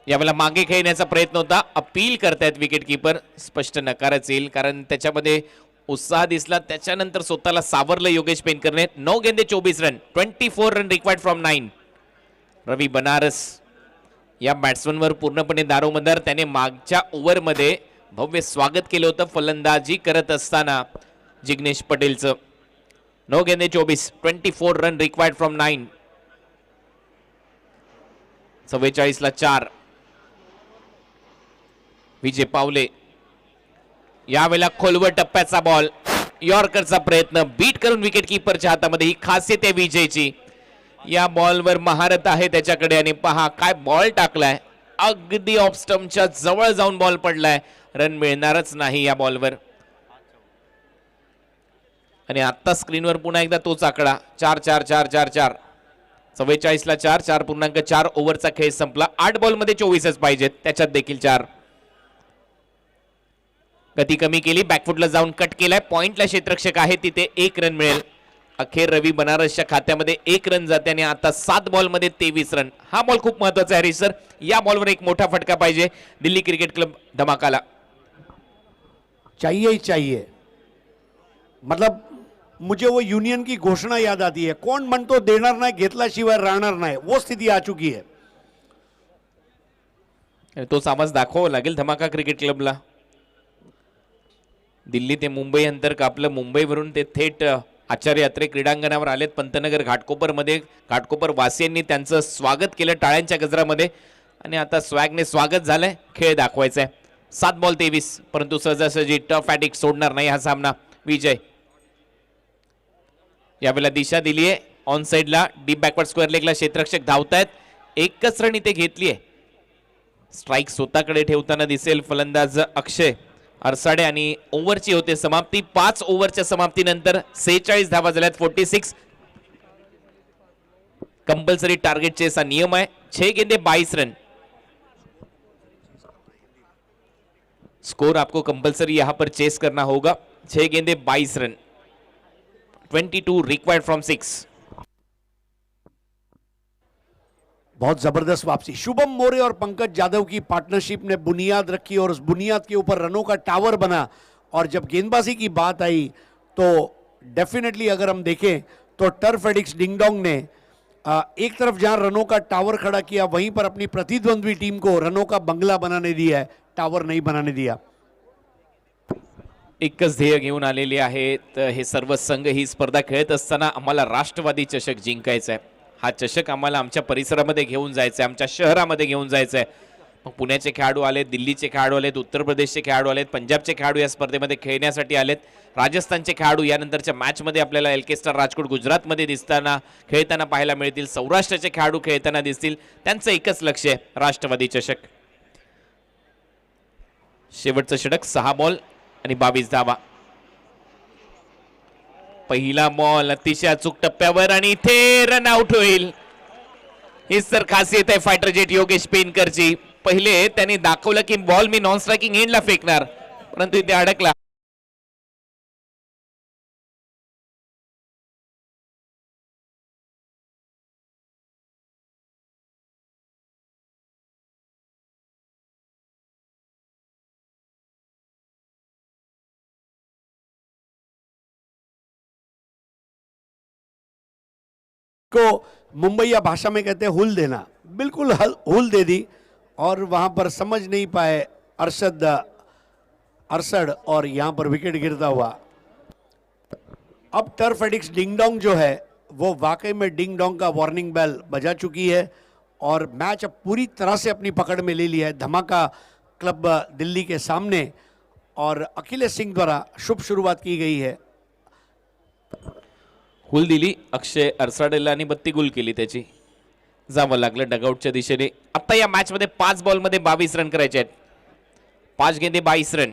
यावेळेला मागे खेळण्याचा प्रयत्न होता. अपील करतायत विकेट कीपर. स्पष्ट नकारच येईल, कारण त्याच्यामध्ये उत्साह दिसला. त्याच्यानंतर स्वतःला सावरलं योगेश पेनकरने. 9 गेंदे 24 रन. 24 run required from 9. रवी बनारस या बॅट्समनवर पूर्णपणे दारोमदार. त्याने मागच्या ओव्हरमध्ये भव्य स्वागत केलं होतं फलंदाजी करत असताना जिग्नेश पटेलचं. 9 गेंदे 24. 24 रन रिक्वायर्ड फ्रॉम 9. 44ला 4. विजय पावले. यावेळेला खोलवर टप्प्याचा बॉल. यॉर्करचा प्रयत्न बीट करून विकेट कीपरच्या हातामध्ये. ही खासियत आहे विजयची. या बॉलवर महारत आहे त्याच्याकडे. आणि पहा काय बॉल टाकलाय. अगदी ऑफ स्टंपच्या जवळ जाऊन बॉल पडलाय. रन मिळणारच नाही या बॉलवर. आणि आता स्क्रीनवर पुन्हा एकदा तोच आकडा. 4-4-4-4-4. 44ला 4. 4.4 ओव्हरचा खेळ संपला. 8 बॉलमध्ये 24च पाहिजेत, त्याच्यात देखील 4. गती कमी केली. बॅकफुटला जाऊन कट केलाय. पॉइंटला क्षेत्ररक्षक आहे तिथे. 1 रन मिळेल. अखेर रवी बनारसच्या खात्यामध्ये 1 रन जाते. आणि आता 7 बॉलमध्ये 23 रन. हा बॉल खूप महत्वाचा आहे हरीश सर. या बॉलवर एक मोठा फटका पाहिजे दिल्ली क्रिकेट क्लब धमाकाला. चाहिए ही चाहिए. मतलब मुझे वो यूनियन की घोषणा याद आती है, कोण म्हणतो देणार नाही घेतल्याशिवाय राहणार नाही. वो स्थिती आ चुकी है. तोच आवाज दाखवावा लागेल धमाका क्रिकेट क्लबला. दिल्ली ते मुंबई अंतर कापलं. मुंबईवरून ते थेट आचार्य यात्रे क्रीडांगणावर आलेत पंतनगर घाटकोपरमध्ये. घाटकोपर वासियांनी त्यांचं स्वागत केलं टाळ्यांच्या गजरामध्ये. आणि आता स्वॅगने स्वागत झालंय. खेळ दाखवायचा आहे. 7 बॉल 23. परंतु सहजासहजी टफ ॲटिक सोडणार नाही हा सामना. विजय यावेळेला दिशा दिली आहे ऑन साइडला. डीप बॅकवर्ड स्क्वेअर लेगला क्षेत्ररक्षक धावतायत. एकच रन इथे घेतली आहे. स्ट्राईक स्वतःकडे ठेवताना दिसेल फलंदाज अक्षय अरसाडे. आणि ओव्हरची होते समाप्ती. 5 ओव्हरच्या समाप्तीनंतर 46 धावा झाल्यात. 46. कंपल्सरी टार्गेट चेस हा नियम आहे. 6 गेंदे 22 रन. स्कोर आपको कंपल्सरी यहां पर चेस करना होगा. 6 गेंदे 22 रन. 22 required from 6. बहुत जबरदस्त वापसी. शुभम मोरे और पंकज यादव की पार्टनरशिप ने बुनियाद रखी और उस बुनियाद के ऊपर रनों का टावर बना. और जब गेंदबाजी की बात आई तो डेफिनेटली अगर हम देखें तो टर्फ एडिक्स डिंगडोंग ने एक तरफ जहां रनों का टावर खड़ा किया, वहीं पर अपनी प्रतिद्वंद्वी टीम को रनों का बंगला बनाने दिया है, टावर नहीं बनाने दिया. एकच ध्येय घेऊन आलेले आहेत हे सर्व संघ. ही स्पर्धा खेळत असताना आम्हाला राष्ट्रवादी चषक जिंकायचा आहे. हा चषक आम्हाला आमच्या परिसरामध्ये घेऊन जायचा आहे, आमच्या शहरामध्ये घेऊन जायचं आहे. मग पुण्याचे खेळाडू आलेत, दिल्लीचे खेळाडू आलेत, उत्तर प्रदेशचे खेळाडू आलेत, पंजाबचे खेळाडू या स्पर्धेमध्ये खेळण्यासाठी आलेत. राजस्थानचे खेळाडू यानंतरच्या मॅचमध्ये आपल्याला एलके स्टार राजकोट गुजरातमध्ये दिसताना खेळताना पाहायला मिळतील. सौराष्ट्राचे खेळाडू खेळताना दिसतील. त्यांचं एकच लक्ष आहे राष्ट्रवादी चषक. शेवटचं षटक. 6 बॉल आणि 22 धावा. पहिला बॉल अतिशय अचूक टप्प्यावर आणि इथे रन आउट होईल. हीच तर खासियत आहे फायटर जेट योगेश पेनकरची. पहिले त्यांनी दाखवलं की बॉल मी नॉन स्ट्रायकिंग एंडला फेकणार, परंतु इथे अडकला. को मुंबईया भाषा में कहते हैं हुल देना. बिल्कुल हुल दे दी और वहां पर समझ नहीं पाए अरसद और यहां पर विकेट गिरता हुआ. अब टर्फ एडिक्स डिंगडोंग जो है वो वाकई में डिंगडोंग का वार्निंग बेल बजा चुकी है और मैच अब पूरी तरह से अपनी पकड़ में ले लिया है धमाका क्लब दिल्ली के सामने. और अखिलेश सिंह द्वारा शुभ शुरुआत की गई है. गुल दिली, अक्षय अरसाडेला आणि बत्ती गुल केली त्याची. जावं लागलं डगआउटच्या दिशेने. आता या मॅच मध्ये 5 बॉलमध्ये 22 रन करायचे आहेत. 5 गेंदे 22 रन.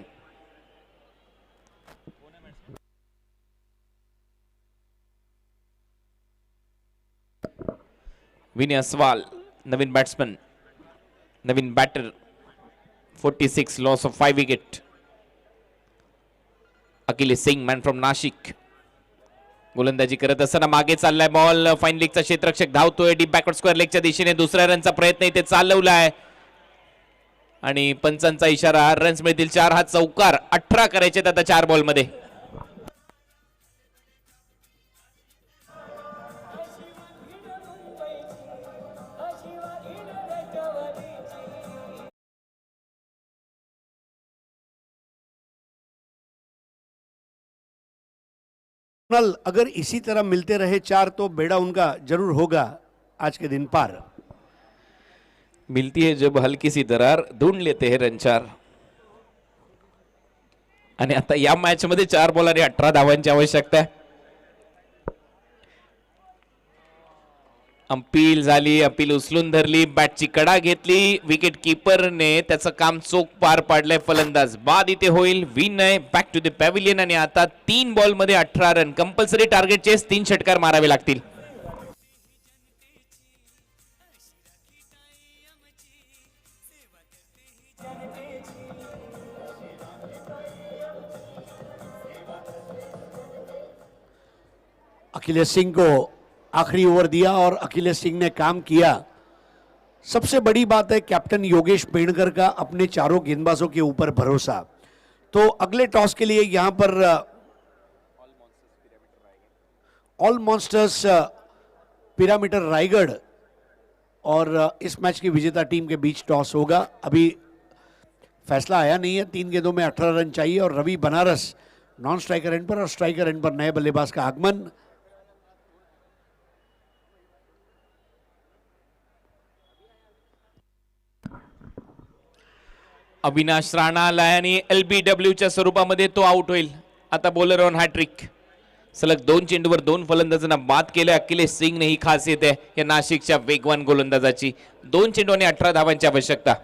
विनय अस्वाल नवीन बॅट्समन, नवीन batter. 46 loss of 5 wicket. Akhilesh Singh man from Nashik गोलंदाजी करत असताना मागे चाललाय बॉल. फाईन लेगचा क्षेत्ररक्षक धावतोय डीप बॅकवर्ड स्क्वेअर लेगच्या दिशेने. दुसऱ्या रनचा प्रयत्न इथे चालवलाय आणि पंचांचा इशारा. रन्स मिळतील 4. हा चौकार. 18 करायचे आता 4 बॉल मध्ये. अगर इसी तरह मिलते रहे 4 तो बेड़ा उनका जरूर होगा आज के दिन पार. मिलती है जब हल्की सी दरार, ढूंढ लेते हैं रन 4. आणि आता या मॅच मध्ये 4 बॉल आणि 18 धावांची आवश्यकता आहे. अपील झाली, अपील उचलून धरली, बॅटची कडा घेतली. विकेट किपरने त्याचं काम चोख पार पाडलंय. फलंदाज बाद इथे होईल. विनय बॅक टू द पॅव्हिलियन आणि आता 3 बॉल मध्ये 18 रन. कंपल्सरी टार्गेट चेस 3 षटकार मारावे लागतील. अखिलेश सिंह को आखिरी ओवर दिया और अखिलेश सिंह ने काम किया. सबसे बड़ी बात है कैप्टन योगेश पेड़कर का अपने चारों गेंदबाजों के ऊपर भरोसा. तो अगले टॉस के लिए यहां पर ऑल मॉन्स्टर्स पिरामिड रायगढ़ और इस मैच की विजेता टीम के बीच टॉस होगा. अभी फैसला आया नहीं है. 3 गेंदों में 18 रन चाहिए और Ravi Banaras non striker end पर और स्ट्राइकर एंड पर नए बल्लेबाज का आगमन. अविनाश राणा आलाय आणि LBW च्या स्वरूपामध्ये तो आउट होईल. आता बॉलर ऑन हॅट्रिक. सलग 2 चेंडूवर 2 फलंदाजांना बाद केले. अखिलेश सिंग ही खासियत आहे या नाशिकच्या वेगवान गोलंदाजाची. 2 चेंडू आणि 18 धावांची आवश्यकता.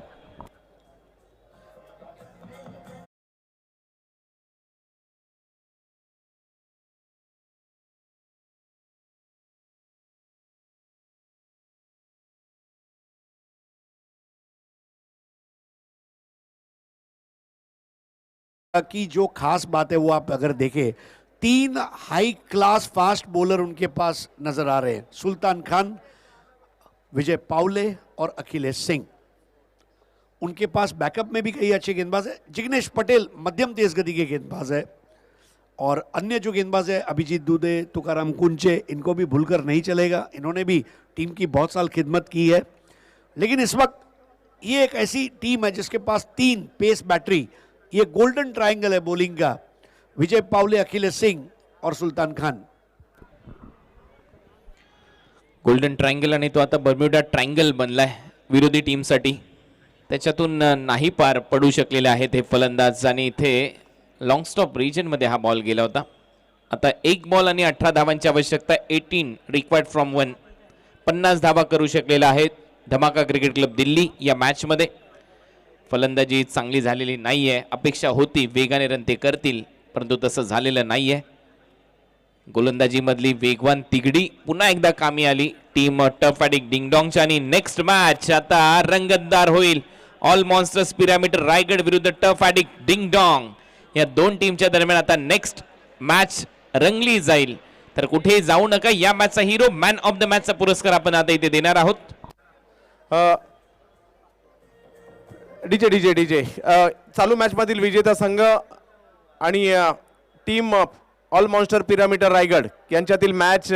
की जो खास बात है वो आप अगर देखें 3 हाई क्लास फास्ट बॉलर उनके पास नजर आ रहे हैं. सुल्तान खान, विजय पावले और अखिलेश सिंह. उनके पास बैकअप में भी कई अच्छे गेंदबाज है. जिग्नेश पटेल मध्यम तेज गति के गेंदबाज है और अन्य जो गेंदबाज है अभिजीत दुबे, तुकाराम कुंचे, इनको भी भूलकर नहीं चलेगा. इन्होंने भी टीम की बहुत साल खिदमत की है. लेकिन इस वक्त ये एक ऐसी टीम है जिसके पास 3 पेस बैटरी. ये गोल्डन ट्रायंगल है बॉलिंग का. विजय पावले, अखिलेश सिंह और सुल्तान खान. गोल्डन ट्रायंगल आणि तो आता बर्म्युडा ट्रायंगल बनलाय विरोधी टीमसाठी. त्याच्यातून नाही पार पडू शकलेले आहेत हे फलंदाज आणि इथे लॉंग स्टॉप रिजन मध्ये हा बॉल गेला होता. आता 1 बॉल आणि 18 धावांची आवश्यकता. 18 रिक्वायर्ड फ्रॉम 1. 50 धावा करू शकलेला आहे धमाका क्रिकेट क्लब दिल्ली या मॅच मध्ये. फलंदाजी चांगली झालेली नाहीये. अपेक्षा होती वेगाने रन ते करतील परंतु तसं झालेलं नाहीये. गोलंदाजी मधली वेगवान तिगडी पुन्हा एकदा कामी आली टीम टफ ॲडिक डिंगडॉंगच्या. आणि नेक्स्ट मॅच आता रंगतदार होईल. ऑल मॉन्स्टर्स पिरामिड रायगड विरुद्ध टफ ॲडिक डिंगडॉंग या 2 टीमच्या दरम्यान आता नेक्स्ट मॅच रंगली जाईल. तर कुठेही जाऊ नका. या मॅचचा हिरो मॅन ऑफ द मॅचचा पुरस्कार आपण आता इथे देणार आहोत. डीजे चालू मॅच मधील विजेता संघ आणि team all monster pyramid Raigad यांच्यातील मॅच